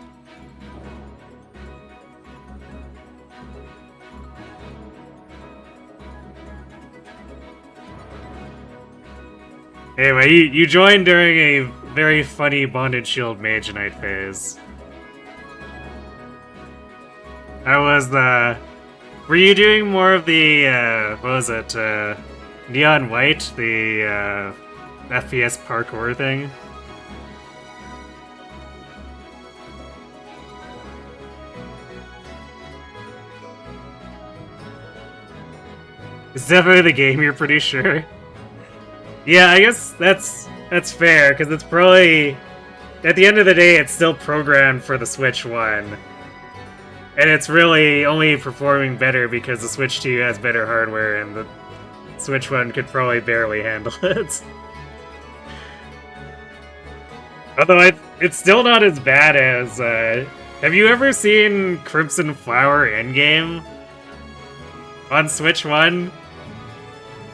Anyway, you joined during a very funny Bonded Shield Mage Knight phase. How was the... Were you doing more of the, what was it, Neon White, the, FPS parkour thing? It's definitely the game, you're pretty sure. Yeah, I guess that's fair, because it's probably... At the end of the day, it's still programmed for the Switch 1. And it's really only performing better because the Switch 2 has better hardware, and the Switch 1 could probably barely handle it. Although it's still not as bad as... have you ever seen Crimson Flower Endgame? On Switch 1?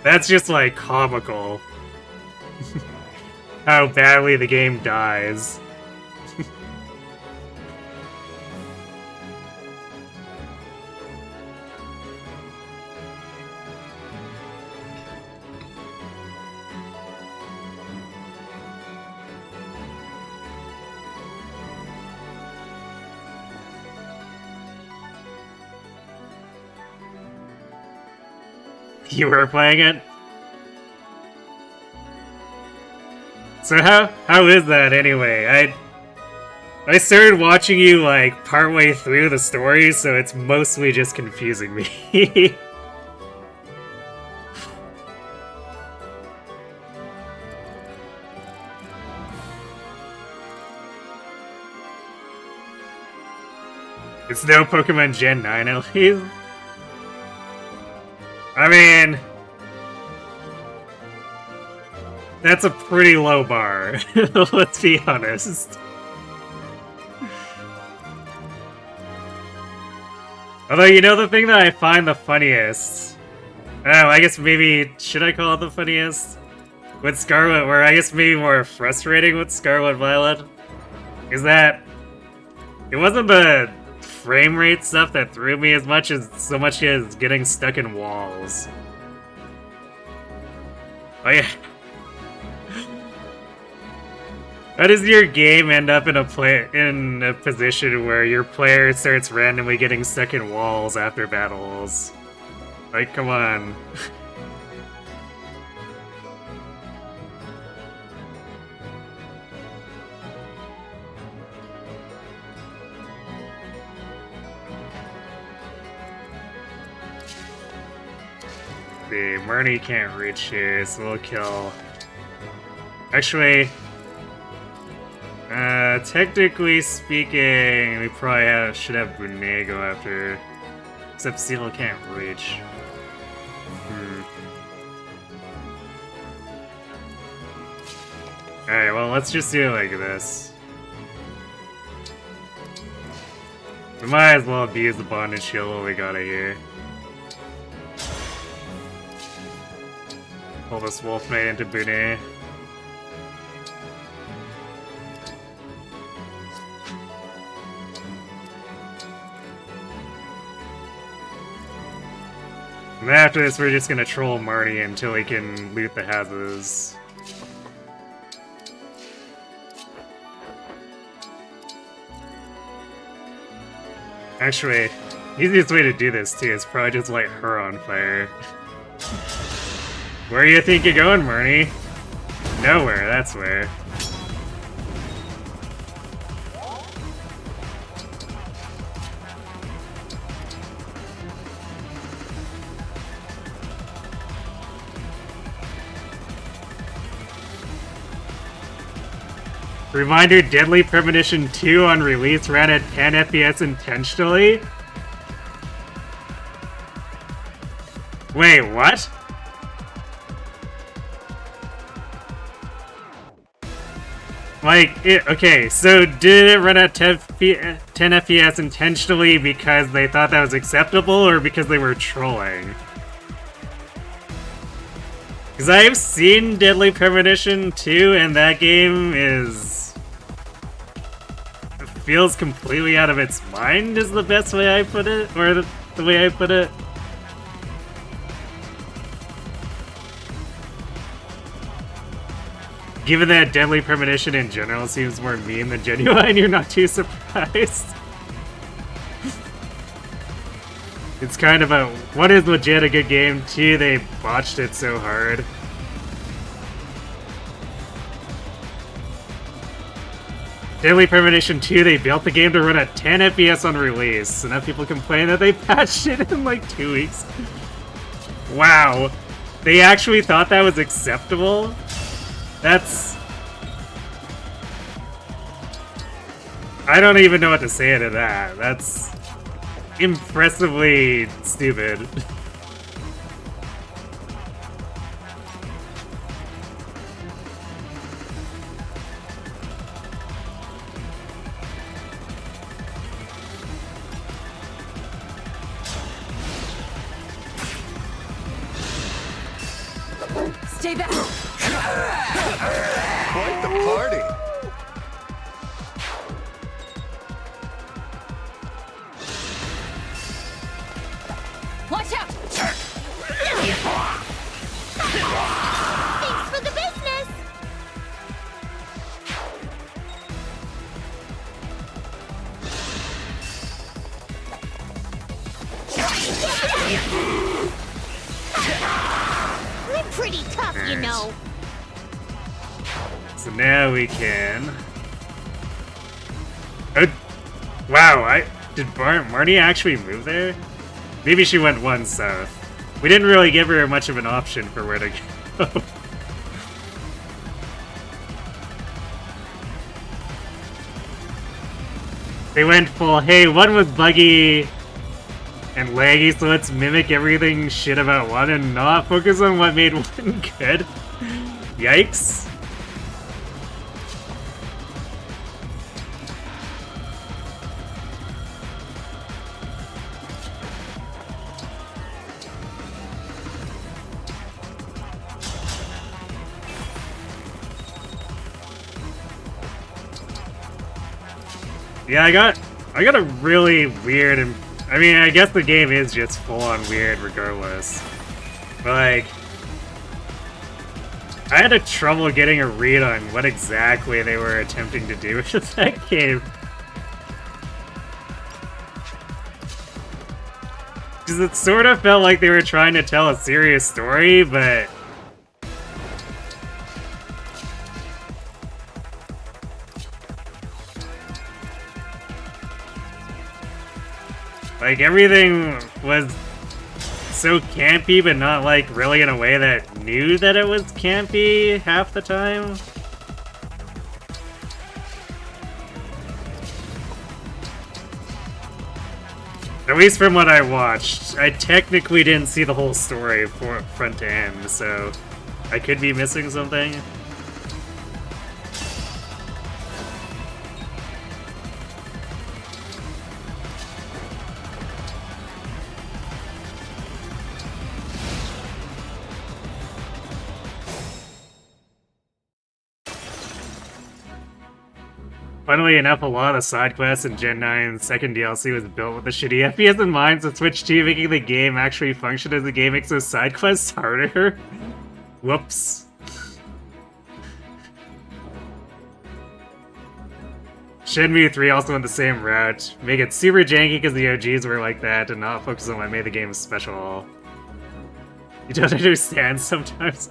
That's just, like, comical. How badly the game dies. You were playing it? So how is that anyway? I started watching you like partway through the story, so it's mostly just confusing me. It's no Pokemon Gen 9 at least. I mean, that's a pretty low bar, let's be honest. Although, you know the thing that I find the funniest? Oh, I guess maybe, should I call it the funniest? With Scarlet, or I guess maybe more frustrating with Scarlet Violet? Is that it wasn't the frame rate stuff that threw me as much as getting stuck in walls. Oh yeah. How does your game end up in a position where your player starts randomly getting stuck in walls after battles? Like, come on. See, Marnie can't reach here, so we'll kill. Actually, technically speaking, we probably should have Brunei go after. Except Seal can't reach. Alright, well, let's just do it like this. We might as well abuse the bondage shield while we got it here. Pull this Wolfmate into Brunei. And after this, we're just gonna troll Marty until he can loot the houses. Actually, easiest way to do this too is probably just light her on fire. Where do you think you're going, Marnie? Nowhere, that's where. Reminder, Deadly Premonition 2 on release ran at 10 FPS intentionally? Wait, what? Like, okay, so did it run at 10 FPS intentionally because they thought that was acceptable, or because they were trolling? Because I've seen Deadly Premonition 2, and that game feels completely out of its mind, is the best way I put it, or the way I put it. Given that Deadly Premonition in general seems more mean than genuine, you're not too surprised. It's kind of a, what is legit a good game? 2, they botched it so hard. Deadly Premonition 2, they built the game to run at 10 FPS on release, and now people complain that they patched it in like 2 weeks. Wow. They actually thought that was acceptable? That's... I don't even know what to say to that. That's impressively stupid. Stay back. Quite the party. Watch out. Thanks for the business. We're pretty tough, you know. So now we can... Oh, wow, did Marnie actually move there? Maybe she went 1 south. We didn't really give her much of an option for where to go. They went full, hey, 1 was buggy and laggy, so let's mimic everything shit about 1 and not focus on what made 1 good. Yikes. Yeah, I got a really weird, and I mean, I guess the game is just full-on weird regardless. But like, I had a trouble getting a read on what exactly they were attempting to do with that game. Because it sort of felt like they were trying to tell a serious story, but... like, everything was so campy, but not, like, really in a way that knew that it was campy half the time. At least from what I watched. I technically didn't see the whole story front to end, so I could be missing something. Funnily enough, a lot of side quests in Gen 9's second DLC was built with the shitty FPS in mind, so Switch 2 making the game actually function as a game makes those side quests harder. Whoops. Shenmue 3 also went the same route. Make it super janky because the OGs were like that, and not focus on what made the game special. You don't understand sometimes.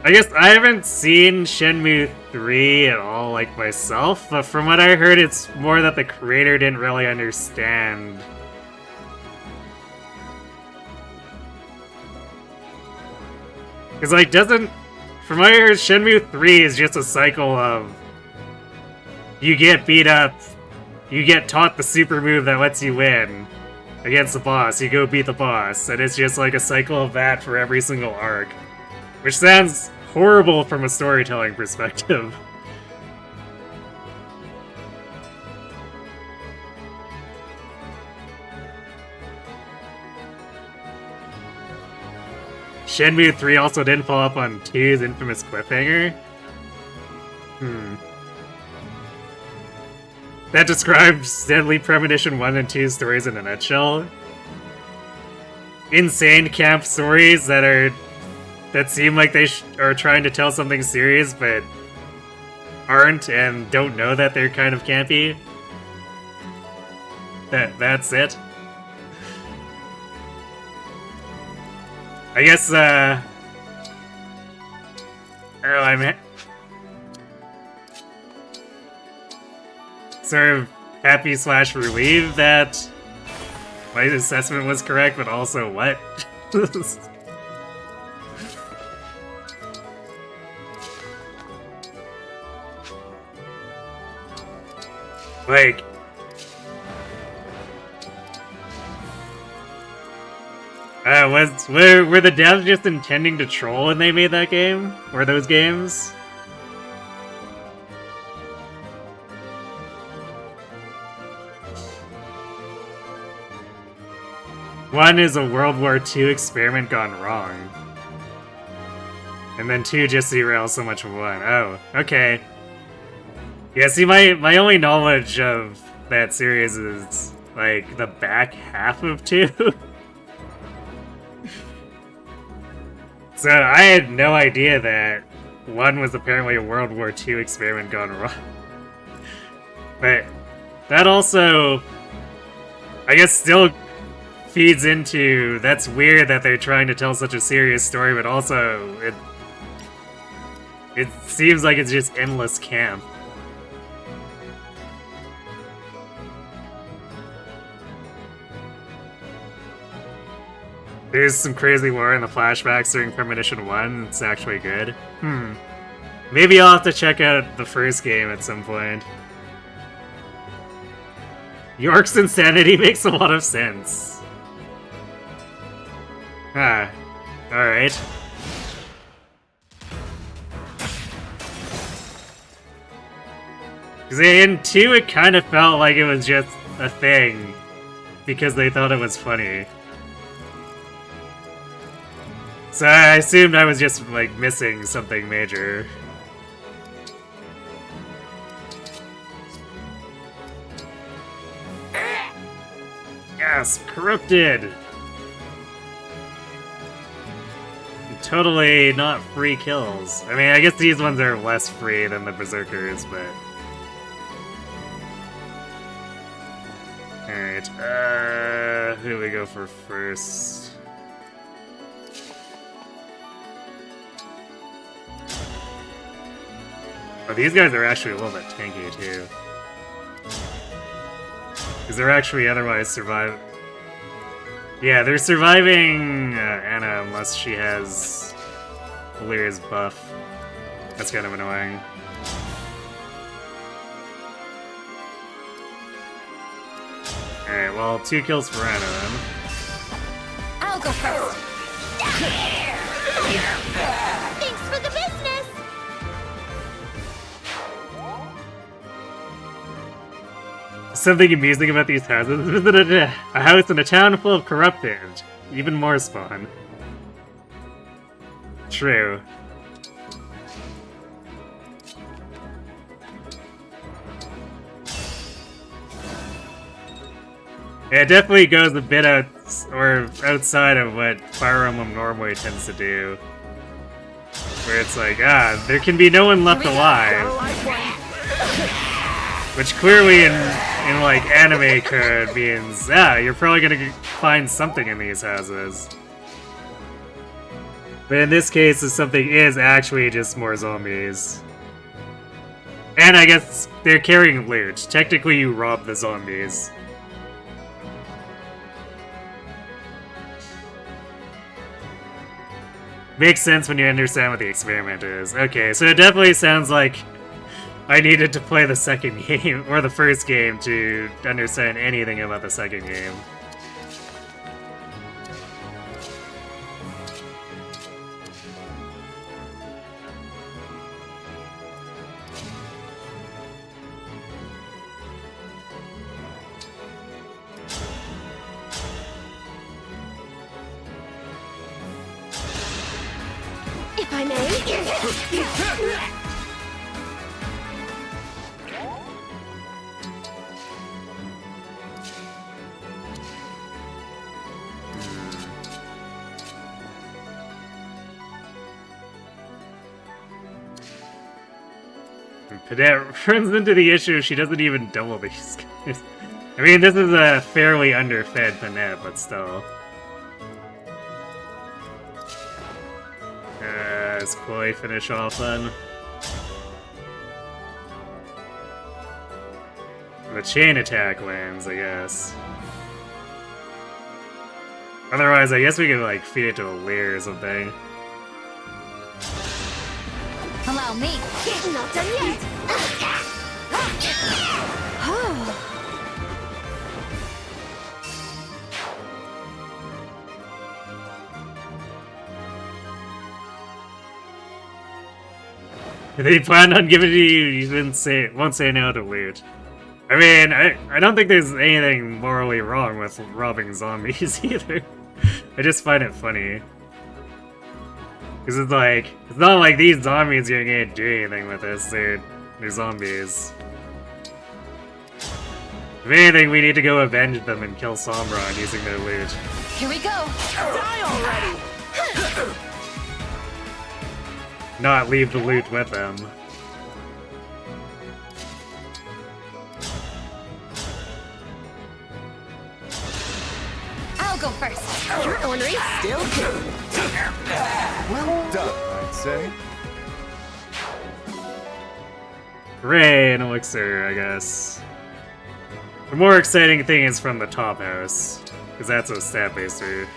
I guess I haven't seen Shenmue 3 at all, like, myself, but from what I heard, it's more that the creator didn't really understand. Because, like, from what I heard, Shenmue 3 is just a cycle of... you get beat up, you get taught the super move that lets you win against the boss, you go beat the boss, and it's just like a cycle of that for every single arc. Which sounds horrible from a storytelling perspective. Shenmue 3 also didn't follow up on 2's infamous cliffhanger. That describes Deadly Premonition 1 and 2's stories in a nutshell. Insane camp stories that seem like they are trying to tell something serious, but aren't and don't know that they're kind of campy. That's it. I guess, oh, I'm sort of happy / relieved that my assessment was correct, but also what? Like, were the devs just intending to troll when they made that game? Or those games? One is a World War II experiment gone wrong. And then 2 just derails so much of 1. Oh, okay. Yeah, see, my only knowledge of that series is, like, the back half of 2. So I had no idea that 1 was apparently a World War II experiment gone wrong. But that also, I guess, still feeds into, that's weird that they're trying to tell such a serious story, but also it seems like it's just endless camp. There's some crazy war in the flashbacks during Premonition 1. It's actually good. Maybe I'll have to check out the first game at some point. York's insanity makes a lot of sense. Ah, alright. Because in 2 it kind of felt like it was just a thing, because they thought it was funny. So I assumed I was just, like, missing something major. Yes, corrupted! Totally not free kills. I mean, I guess these ones are less free than the Berserkers, but... Alright, who do we go for first? Oh, these guys are actually a little bit tanky, too. Because they're actually otherwise survive. Yeah, they're surviving Anna unless she has Valeria's buff. That's kind of annoying. Alright, well, 2 kills for Anna then. I'll go first. Thanks for the business! Something amusing about these houses. Visit a house in a town full of corrupted. Even more spawn. True. Yeah, it definitely goes a bit outside of what Fire Emblem normally tends to do. Where it's like, there can be no one left alive. Which clearly in like anime code means, you're probably gonna find something in these houses. But in this case, the something is actually just more zombies. And I guess they're carrying loot. Technically you rob the zombies. Makes sense when you understand what the experiment is. Okay, so it definitely sounds like I needed to play the second game, or the first game, to understand anything about the second game. If I may. Cadet runs into the issue she doesn't even double these guys. I mean, this is a fairly underfed Panette, but still. Does Chloe finish off then? The chain attack wins, I guess. Otherwise, I guess we could, like, feed it to a Leer or something. Allow me. Not done yet. They planned on giving it to you, you won't say no to loot. I mean, I don't think there's anything morally wrong with robbing zombies either. I just find it funny. Because it's like, it's not like these zombies are gonna do anything with this, they're zombies. If anything, we need to go avenge them and kill Sombron using their loot. Here we go. Die already! Not leave the loot with them. I'll go first. Your ornery still good. Well done, I'd say. Hooray, an elixir, I guess. The more exciting thing is from the top house, because that's a stat baser.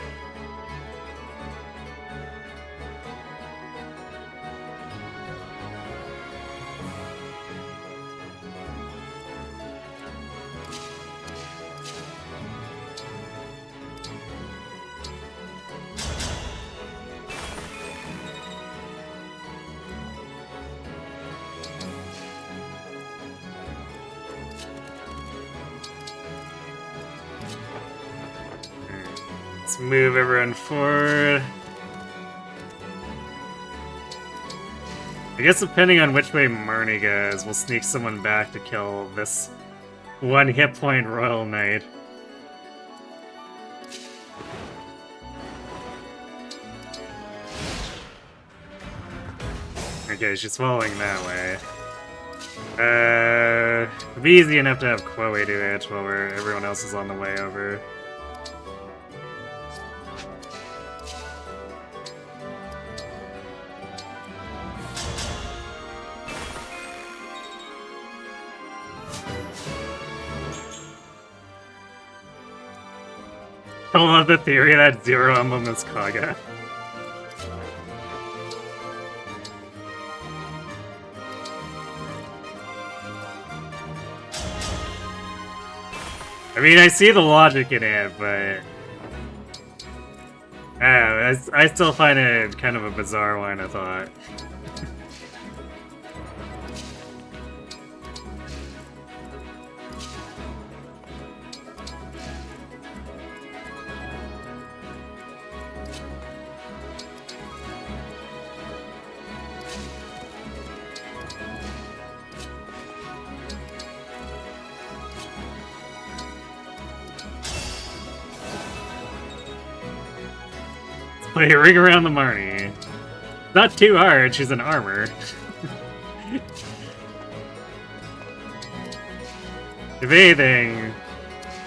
Let's move everyone forward. I guess depending on which way Marnie goes, we'll sneak someone back to kill this one hit point Royal Knight. Okay, she's following that way. It'd be easy enough to have Chloe do it while everyone else is on the way over. I love the theory that Zero Emblem is Kaga. I mean, I see the logic in it, but I still find it kind of a bizarre line of thought. Play a ring around the Marnie. Not too hard, she's in armor. If anything,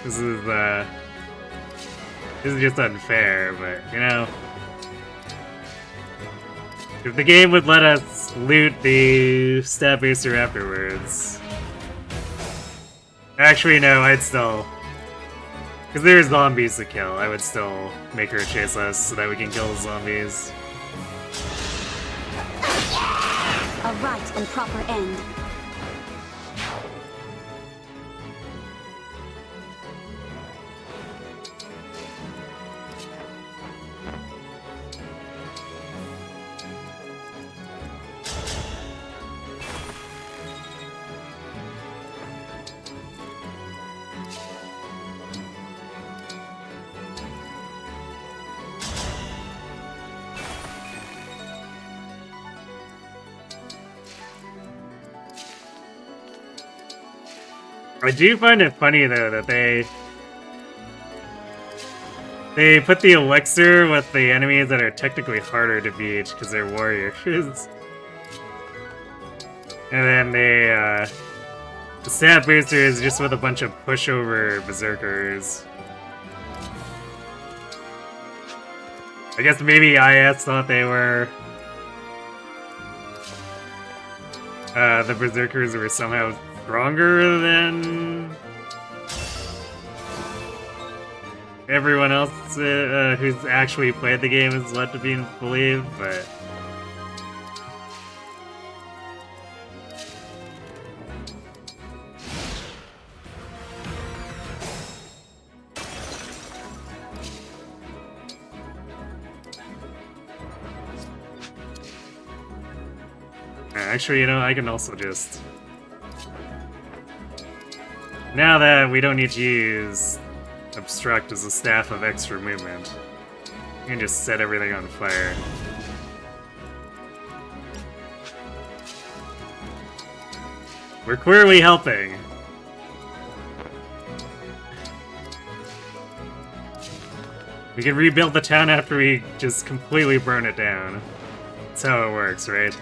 this is just unfair, but you know, if the game would let us loot the stat booster afterwards. Actually, no, I'd still. Because there's zombies to kill, I would still make her chase us so that we can kill the zombies. A right and proper end. I do find it funny though that they put the elixir with the enemies that are technically harder to beat because they're warriors. And then The stat booster is just with a bunch of pushover berserkers. I guess maybe IS thought they were... the berserkers were somehow stronger than... everyone else who's actually played the game is led to believe, but... Actually, you know, I can also just... Now that we don't need to use Obstruct as a staff of extra movement, you can just set everything on fire. We're clearly helping. We can rebuild the town after we just completely burn it down. That's how it works, right?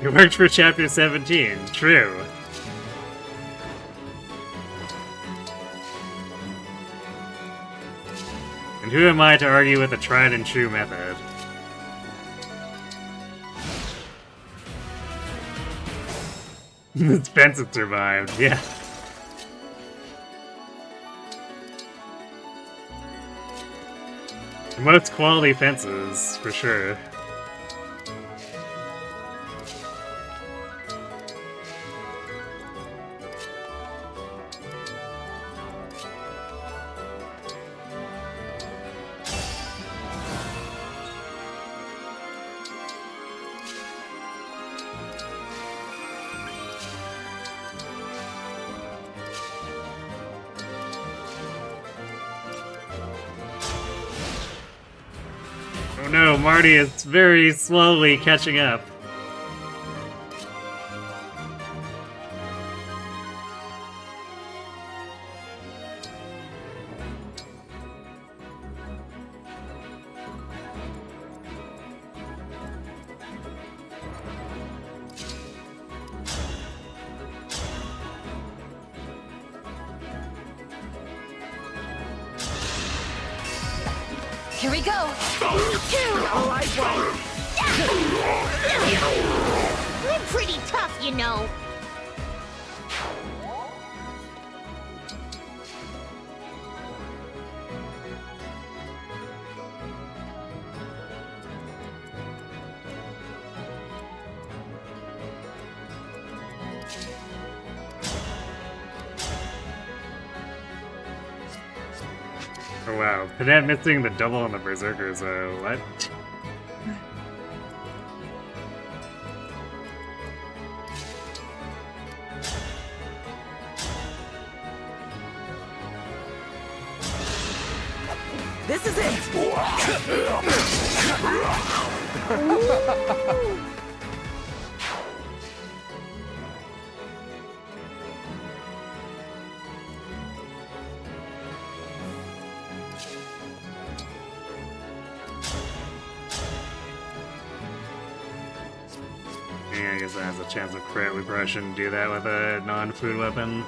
It worked for Chapter 17, true. And who am I to argue with a tried and true method? This fence had survived, yeah. The most quality fences, for sure. Oh no, Marty is very slowly catching up. Here we go. I'm pretty tough, you know. Oh wow, Cadet missing the double on the Berserkers, what? This is it! Yeah, I guess that has a chance of crit. We probably shouldn't do that with a non-food weapon.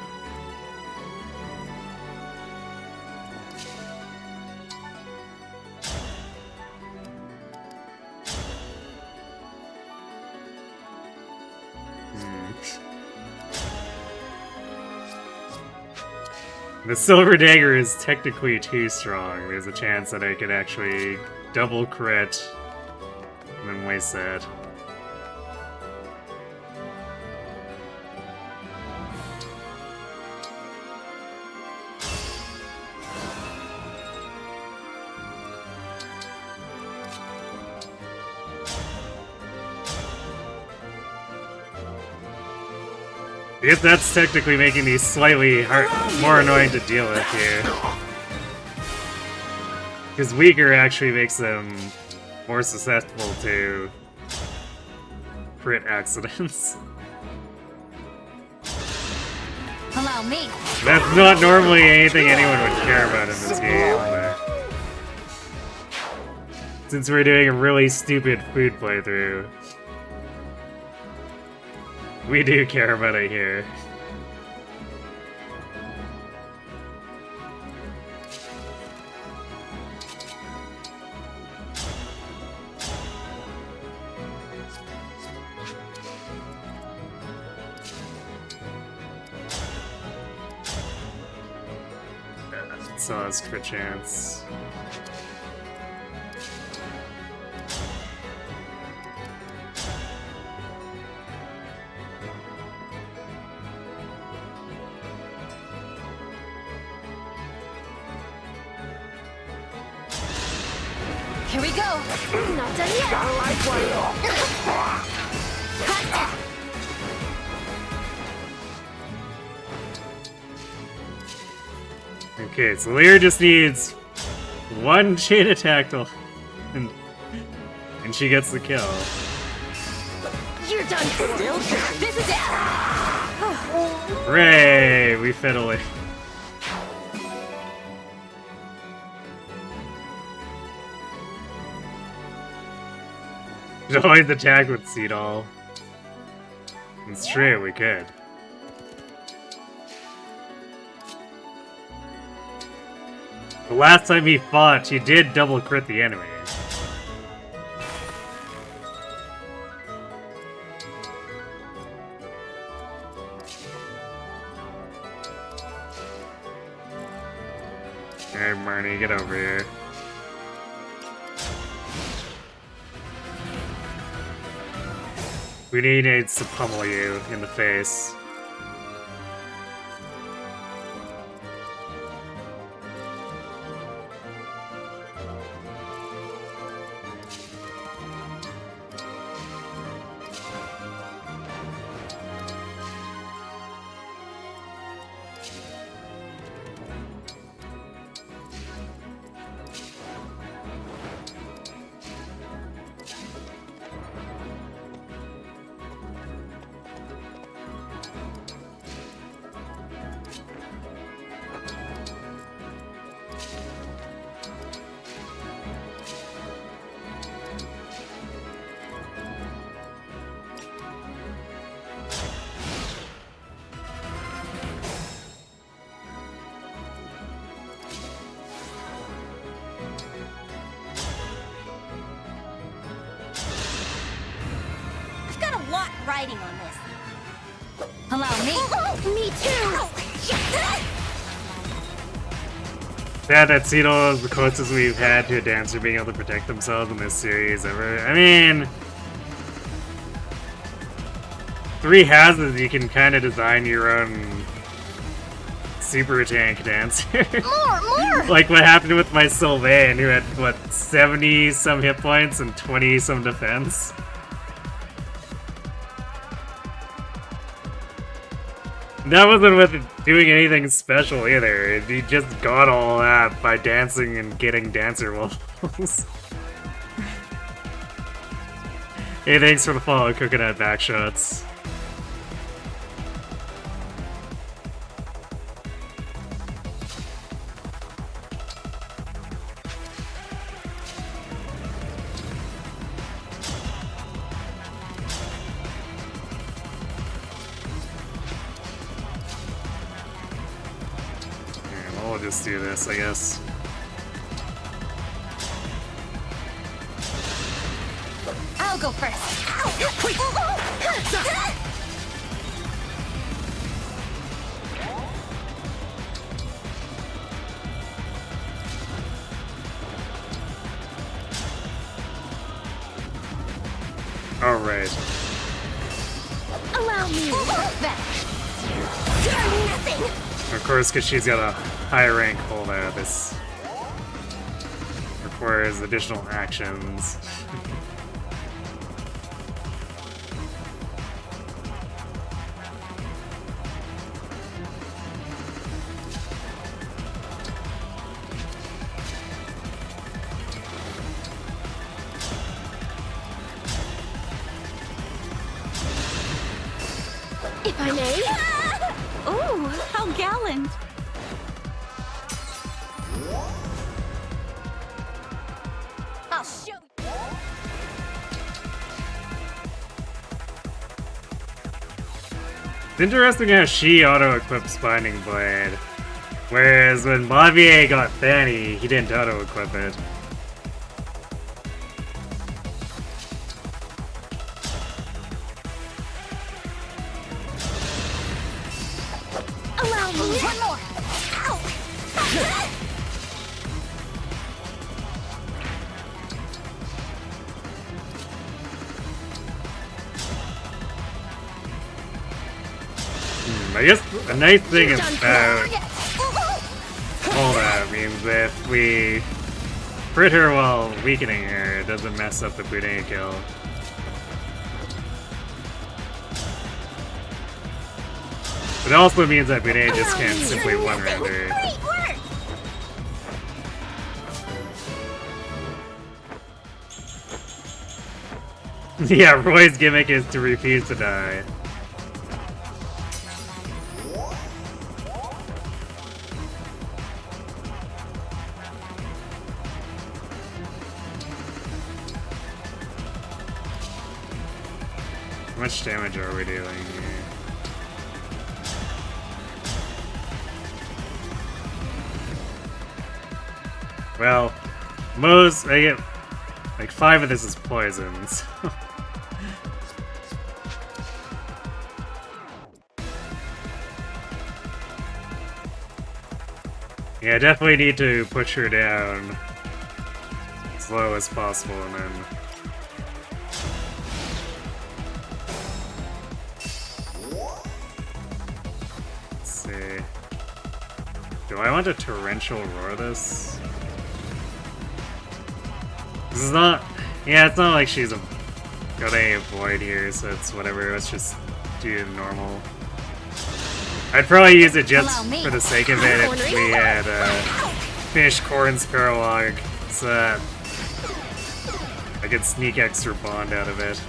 The Silver Dagger is technically too strong. There's a chance that I could actually double crit and then waste that. guess that's technically making these slightly more annoying to deal with here. Because weaker actually makes them more susceptible to crit accidents. Allow me. That's not normally anything anyone would care about in this game, but since we're doing a really stupid food playthrough, we do care about it here. So that's crit chance. Here we go. Not done yet. Okay, so Lear just needs one chain attack to, and she gets the kill. You're done. This is it. Hooray! We fiddle it. Should always attack with Seedall. It's true, we could. The last time he fought, he did double crit the enemy. Alright, Marnie, get over here. We need to pummel you in the face. Riding on this. Allow me. Me too. Yeah, that Seedall is the closest we've had to a dancer being able to protect themselves in this series ever. I mean, 3 houses, you can kind of design your own super tank dancer. More. Like what happened with my Sylvain, who had, what, 70-some hit points and 20-some defense? That wasn't with doing anything special either. He just got all that by dancing and getting dancer levels. Hey, thanks for the follow, Coconut Backshots. We'll just do this, I guess. I'll go first. All right. Allow me. Nothing. Of course, because she's got a high rank holdout, this requires additional actions. If I may. Ooh, how gallant. I'll show you. It's interesting how she auto-equips Binding Blade, whereas when Mavier got Fanny, he didn't auto-equip it. Allow me. One more. Ow. I guess a nice thing You're done for. about all that means that if we crit her while weakening her, it doesn't mess up the Budae kill. It also means that Budae just can't simply one-round her. Great work. Yeah, Roy's gimmick is to refuse to die. How much damage are we dealing here? Well, I get like 5 of this is poisons. Yeah, definitely need to push her down as low as possible and then... Let's see... Do I want to torrential roar this? This is not... Yeah, it's not like she's got a void here, so it's whatever, let's just do normal. I'd probably use it just for the sake of it if we had finished Corrin's Paralog, so that I could sneak extra bond out of it.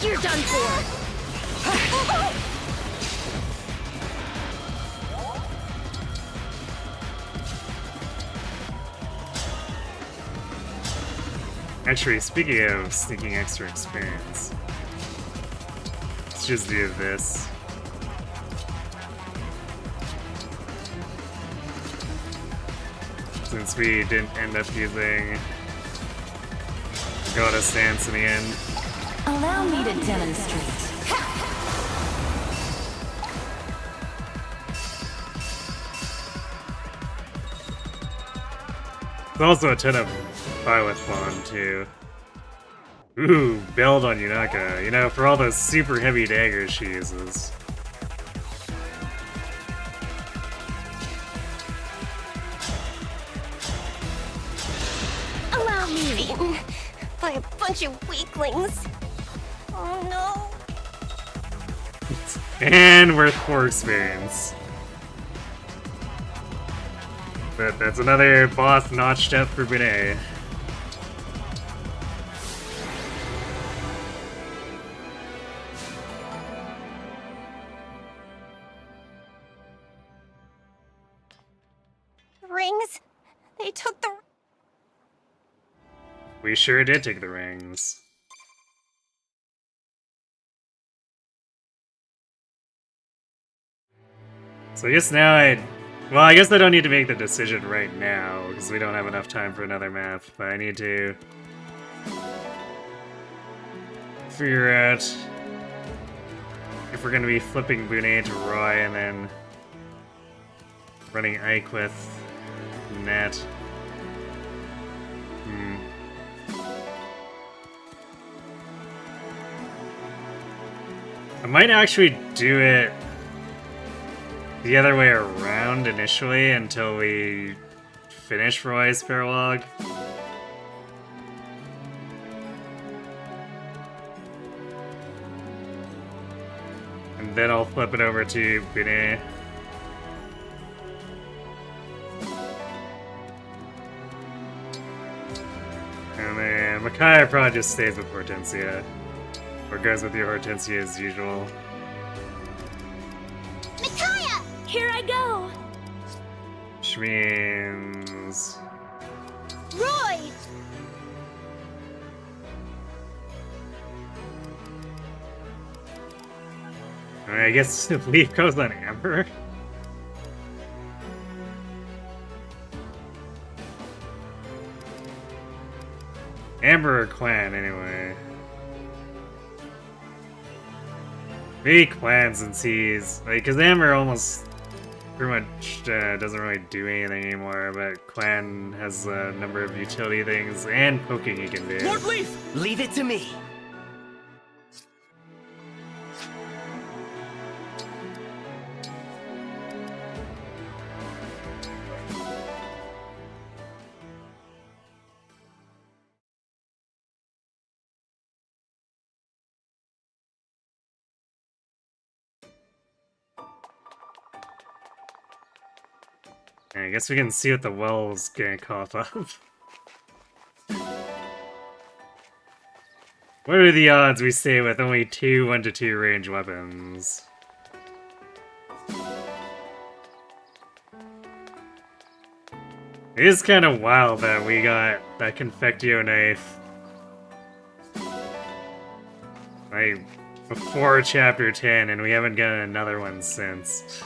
You're done for. Actually, speaking of sneaking extra experience, let's just do this. Since we didn't end up using Goddess Stance in the end. Allow me to demonstrate. There's also a ton of Byleth Bond, too. Ooh, build on Yunaka. You know, for all those super heavy daggers she uses. Allow me. Beaten by a bunch of weaklings. Oh no. And worth 4 experience. But that's another boss notched up for Budae. Rings? They took the... We sure did take the rings. So I guess now well, I guess I don't need to make the decision right now, because we don't have enough time for another map, but I need to figure out if we're going to be flipping Budae to Roy and then running Ike with Net. I might actually do it the other way around initially until we finish Roy's Paralog. And then I'll flip it over to Budae. Kaya probably just stays with Hortensia. Or goes with your Hortensia as usual. Micaiah! Here I go. Which means... Roy! I guess Leaf goes on Amber. Amber or Clan, anyway. Maybe Clan since he's... like, because Amber almost pretty much doesn't really do anything anymore, but Clan has a number of utility things and poking he can do. Lord Leaf! Leave it to me. I guess we can see what the well's gonna cough up. What are the odds we stay with only two 1-2 range weapons? It is kind of wild that we got that Confectio knife like before Chapter 10 and we haven't gotten another one since.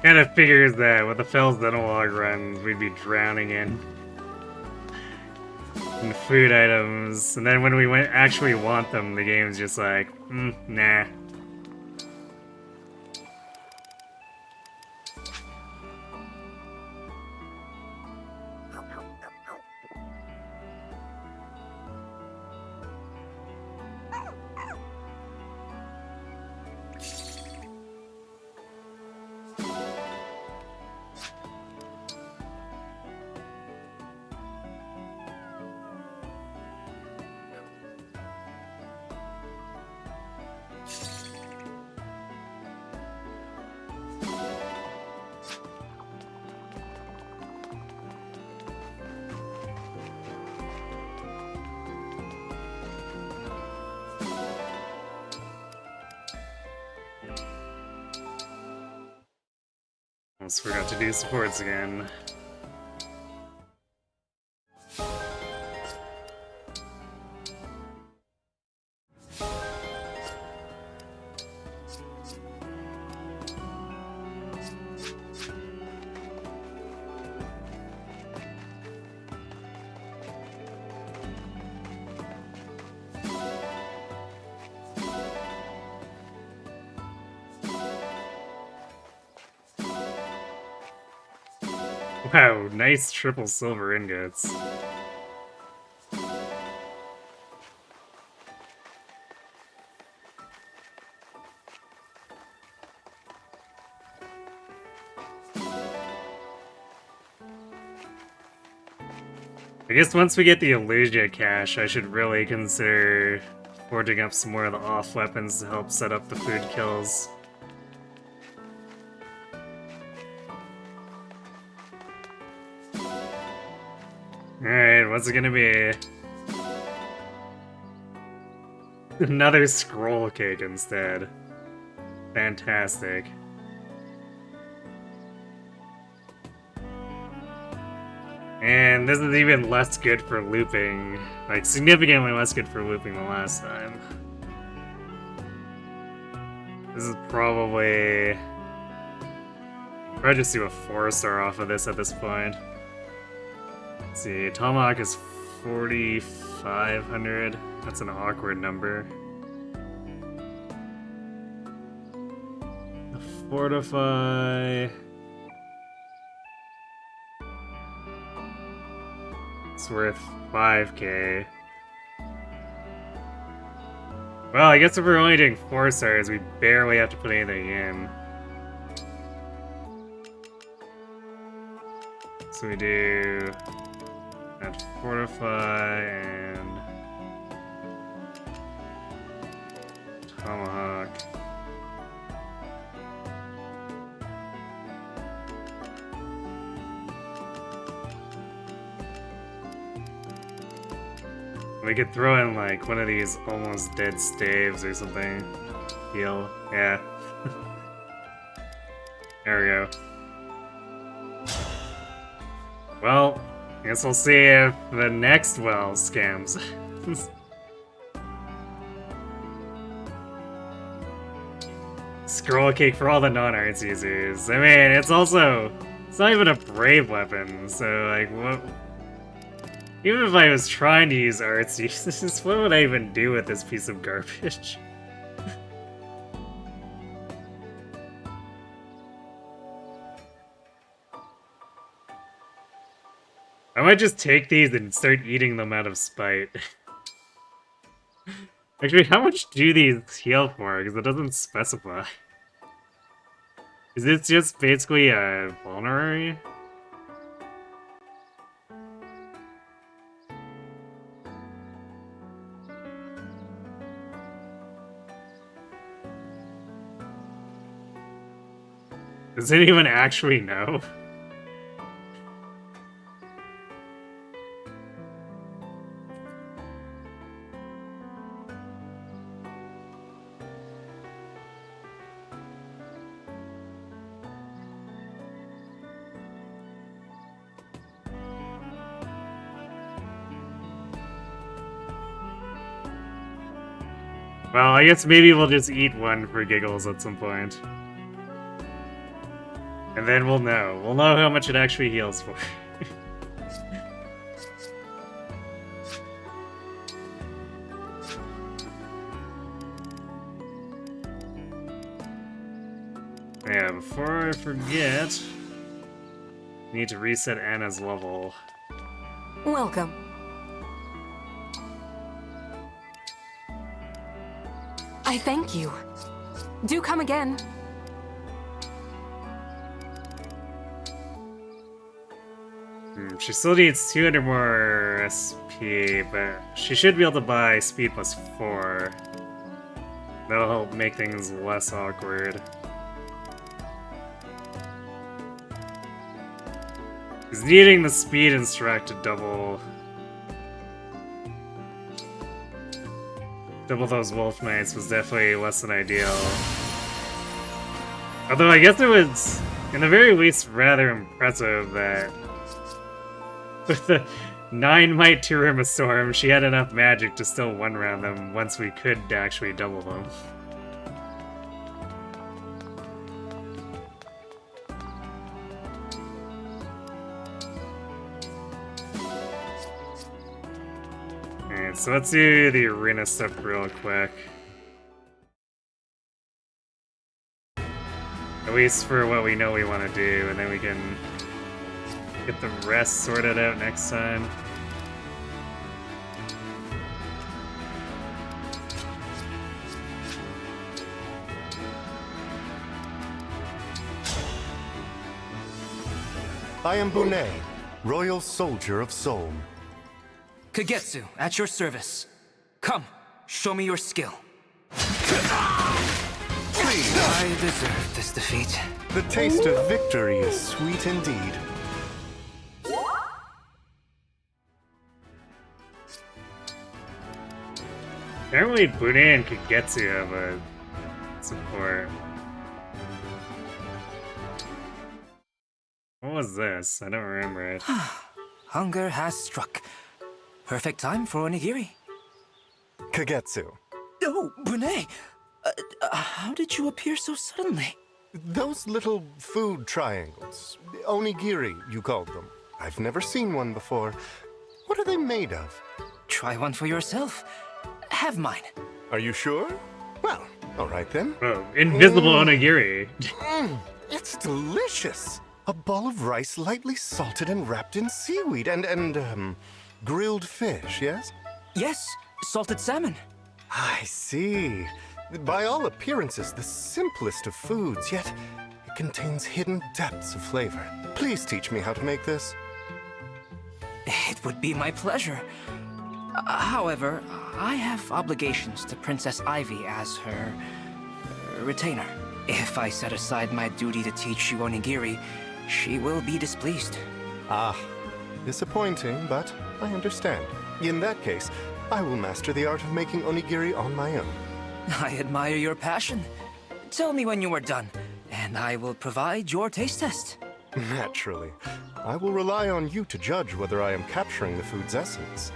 Kind of figures that with the Fel's Dentalog runs, we'd be drowning in food items, and then when we actually want them, the game's just like, nah. Almost forgot to do supports again. Wow, nice triple silver ingots. I guess once we get the Illusia cache, I should really consider forging up some more of the off weapons to help set up the food kills. Alright, what's it gonna be? Another scroll cake instead. Fantastic. And this is even less good for looping. Like, significantly less good for looping the last time. This is probably just do a 4-star off of this at this point. Let's see, Tomahawk is 4,500. That's an awkward number. The Fortify... It's worth 5k. Well, I guess if we're only doing 4 stars, we barely have to put anything in. So we do that fortify and tomahawk. We could throw in like one of these almost dead staves or something. Heal. Yeah. There we go. Well, I guess we'll see if the next well scams. Scroll cake for all the non-arts users. I mean, it's also... It's not even a brave weapon, so like, what... Even if I was trying to use arts uses, what would I even do with this piece of garbage? I might just take these and start eating them out of spite. Actually, how much do these heal for? Because it doesn't specify. Is this just basically a vulnerary? Does anyone actually know? Well, I guess maybe we'll just eat one for giggles at some point. And then we'll know. We'll know how much it actually heals for. Yeah, before I forget, I need to reset Anna's level. Welcome. I thank you. Do come again. She still needs 200 more SP, but she should be able to buy speed plus 4. That'll help make things less awkward. Because needing the speed instruct to double those wolf knights was definitely less than ideal. Although I guess it was, in the very least, rather impressive that with the 9 might to Rima Storm, she had enough magic to still one-round them once we could actually double them. Alright, so let's do the arena stuff real quick. At least for what we know we want to do, and then we can get the rest sorted out next time. I am Bunet, Royal Soldier of Solm. Kagetsu, at your service. Come, show me your skill. Please. I deserve this defeat. The taste of victory is sweet indeed. Apparently Bunet and Kagetsu have a support. What was this? I don't remember it. Hunger has struck. Perfect time for onigiri. Kagetsu. Oh, Bunet! How did you appear so suddenly? Those little food triangles. Onigiri, you called them. I've never seen one before. What are they made of? Try one for yourself. Have mine. Are you sure? Well, all right then. Oh, invisible onigiri. It's delicious. A ball of rice lightly salted and wrapped in seaweed and grilled fish, yes? Yes, salted salmon. I see. By all appearances, the simplest of foods, yet it contains hidden depths of flavor. Please teach me how to make this. It would be my pleasure. However, I have obligations to Princess Ivy as her retainer. If I set aside my duty to teach you onigiri, she will be displeased. Ah, disappointing, but I understand. In that case, I will master the art of making onigiri on my own. I admire your passion. Tell me when you are done, and I will provide your taste test. Naturally. I will rely on you to judge whether I am capturing the food's essence.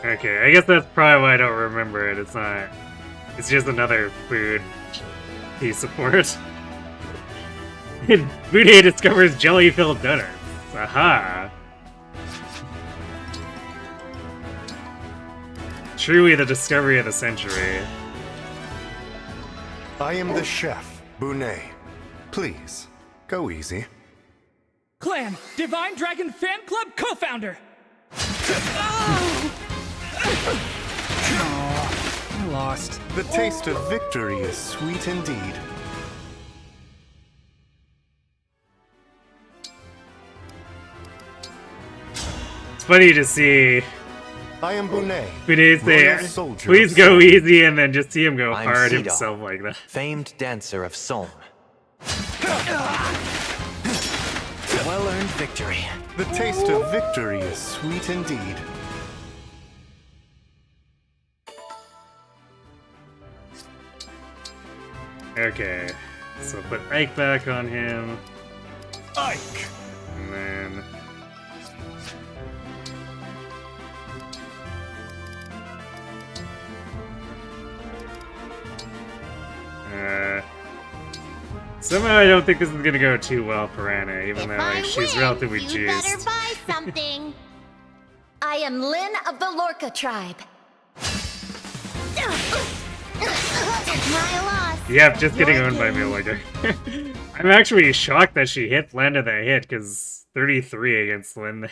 Okay, I guess that's probably why I don't remember it. It's not... It's just another food piece of support. Bude discovers jelly-filled donuts. Aha! Truly the discovery of the century. I am the chef, Bunet. Please, go easy. Clan, Divine Dragon Fan Club co-founder. I lost. The taste of victory is sweet indeed. It's funny to see I am Bunet. Bude say, Royal soldier please of go Somme." easy, and then just see him go I'm hard Sidon, himself like that. famed dancer of Somme. Well-earned victory. The taste of victory is sweet indeed. Okay, so put Ike back on him, Ike. and then... Somehow I don't think this is gonna go too well for Anna, even though like, she's relatively you better juiced. buy something. I am Lyn of the Lorca tribe. My loss. Yep, just getting Your owned by game. Milliger. I'm actually shocked that she landed that hit, because 33 against Lyn.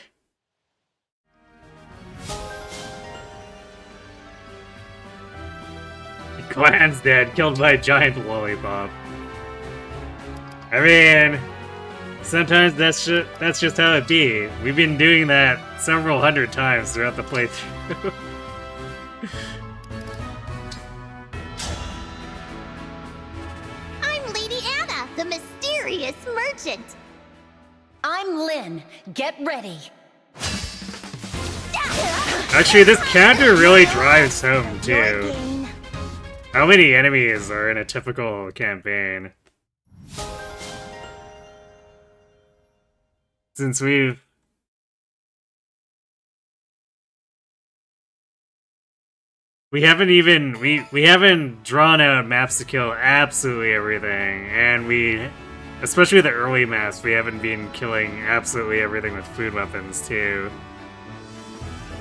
Clan's dead, killed by a giant lollipop. I mean, sometimes that's just how it be. We've been doing that several hundred times throughout the playthrough. I'm Lady Anna, the mysterious merchant. I'm Lyn. Get ready. Actually, this counter really drives home, Your too. game. How many enemies are in a typical campaign? Since we haven't drawn out maps to kill absolutely everything, and especially the early maps, we haven't been killing absolutely everything with food weapons too.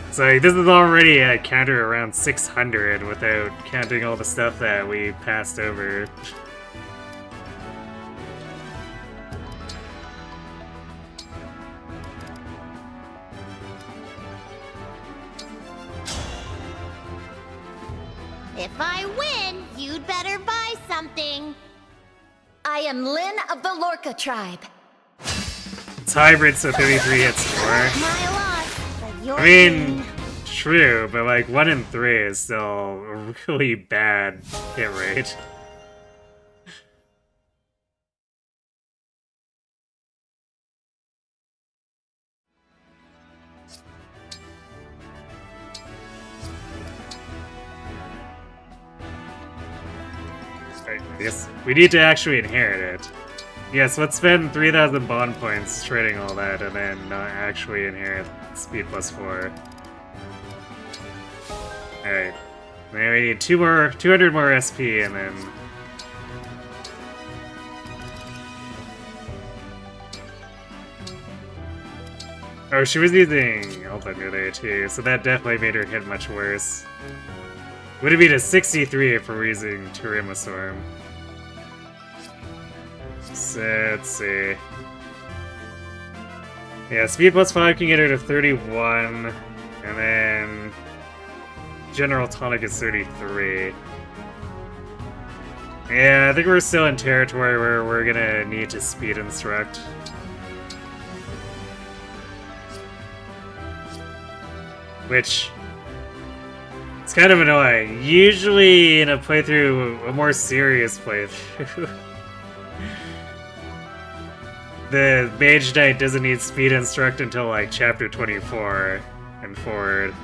So like, this is already a counter around 600 without counting all the stuff that we passed over. If I win, you'd better buy something. I am Lyn of the Lorca tribe. It's hybrid, so 33 hits more. My loss, but your I mean, game. true, but like 1 in 3 is still a really bad hit rate. Yes, we need to actually inherit it. Yes, let's spend 3,000 bond points trading all that and then not actually inherit speed plus 4. Alright. Now we need 200 more SP and then... Oh, she was using Elthunder there too, so that definitely made her hit much worse. Would it be to 63 if we're using Turima Storm? So, let's see. Yeah, speed plus 5 can get her to 31, and then general tonic is 33. Yeah, I think we're still in territory where we're gonna need to speed instruct. Which, it's kind of annoying. Usually in a playthrough, a more serious playthrough, the Mage Knight doesn't need speed instruct until like chapter 24 and forward.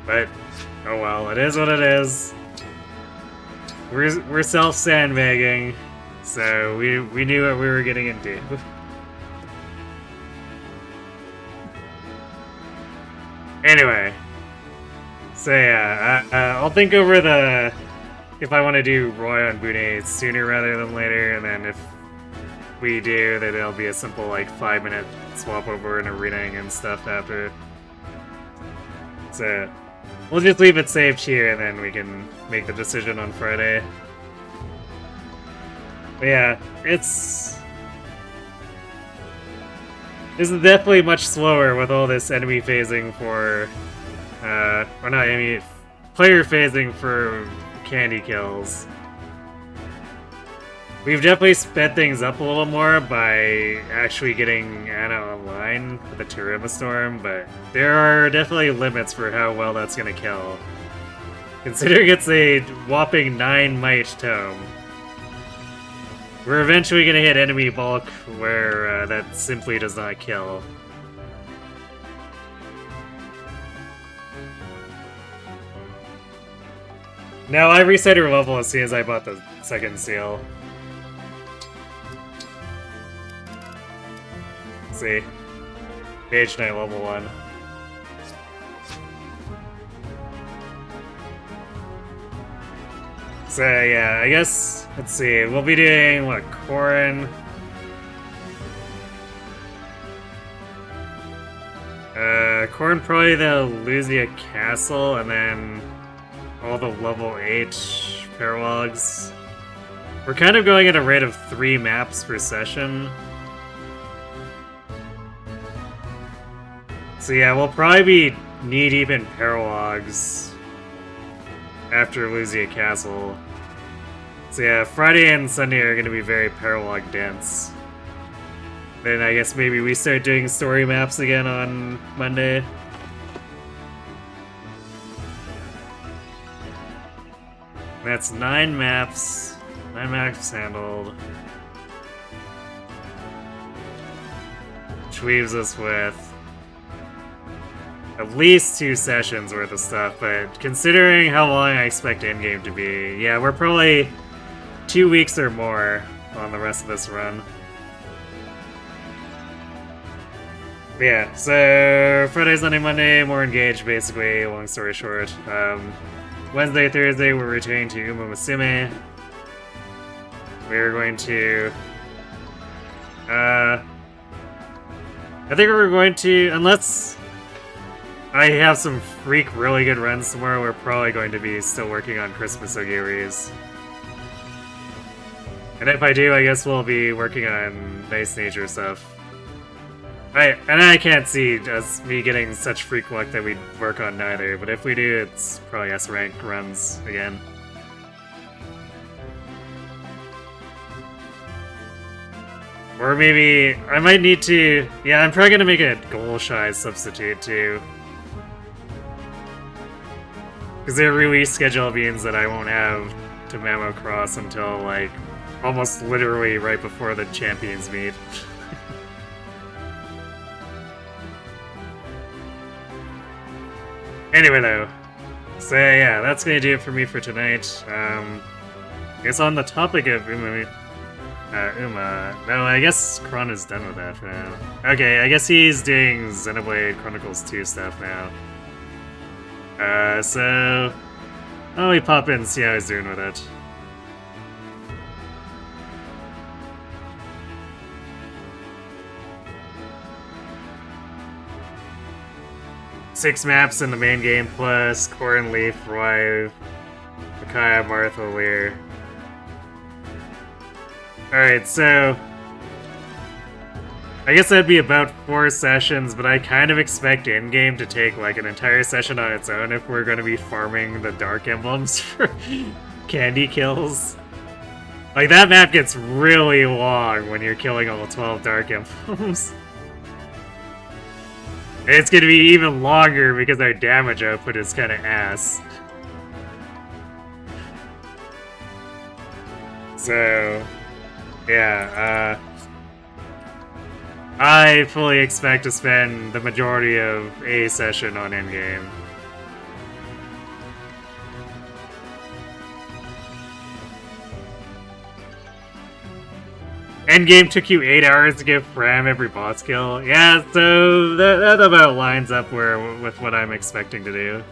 But, oh well, it is what it is. We're self-sandbagging, so we knew what we were getting into. Anyway, so yeah, I'll think over if I want to do Roy on Bune sooner rather than later, and then if we do, then it'll be a simple like 5-minute swap over and arenaing and stuff after. So we'll just leave it saved here, and then we can make the decision on Friday. But yeah, this is definitely much slower with all this enemy phasing for, or not enemy, player phasing for candy kills. We've definitely sped things up a little more by actually getting Anna online for the Turima Storm, but there are definitely limits for how well that's gonna kill. Considering it's a whopping 9 might tome, we're eventually gonna hit enemy bulk where that simply does not kill. Now, I reset her level as soon as I bought the second seal. See. Mage Knight level 1. So yeah, I guess, let's see, we'll be doing, what, Corrin? Corrin probably the Luzia Castle, and then all the level 8 paralogs. We're kind of going at a rate of 3 maps per session. So yeah, we'll probably be knee-deep in paralogs after Luzia Castle. So yeah, Friday and Sunday are going to be very paralog dense. Then I guess maybe we start doing story maps again on Monday. That's 9 maps. 9 maps handled. Which leaves us with at least 2 sessions worth of stuff, but considering how long I expect endgame to be, yeah, we're probably 2 weeks or more on the rest of this run. But yeah, so Friday, Sunday, Monday, more engaged basically, long story short. Wednesday, Thursday, we're returning to Uma Musume. We're going to... I think we're going to, unless I have some freak really good runs tomorrow, we're probably going to be still working on Christmas Ogiris. And if I do, I guess we'll be working on nice nature stuff. And I can't see us me getting such freak luck that we'd work on neither, but if we do, it's probably S-rank runs again. Or maybe, I might need to, yeah, I'm probably gonna make a goal shy substitute too. Because their release schedule means that I won't have to Mamo Cross until, like, almost literally right before the champions meet. Anyway, though, so yeah, that's gonna do it for me for tonight. I guess on the topic of Uma, no, I guess Kron is done with that for now. Okay, I guess he's doing Xenoblade Chronicles 2 stuff now. So I'll we pop in and see how he's doing with it. Six maps in the main game, plus Corrin, Leaf, Roy, Micaiah, Martha, Lear. Alright, so I guess that'd be about 4 sessions, but I kind of expect endgame to take like an entire session on its own if we're going to be farming the Dark Emblems for candy kills. Like, that map gets really long when you're killing all 12 Dark Emblems. And it's going to be even longer because our damage output is kind of ass. So, yeah, I fully expect to spend the majority of a session on endgame. Endgame took you 8 hours to get Fram every boss kill. Yeah, so that about lines up with what I'm expecting to do.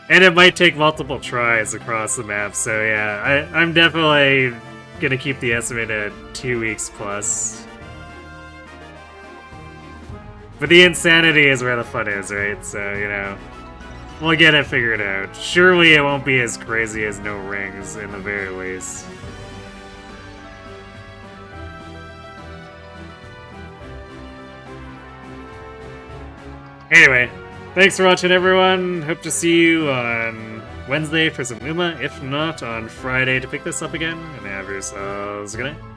And it might take multiple tries across the map, so yeah, I'm definitely gonna keep the estimate at 2 weeks plus. But the insanity is where the fun is, right? So, you know, we'll get it figured out. Surely it won't be as crazy as no rings, in the very least. Anyway, thanks for watching, everyone. Hope to see you on Wednesday for some Uma, if not on Friday to pick this up again. And have yourselves a good night.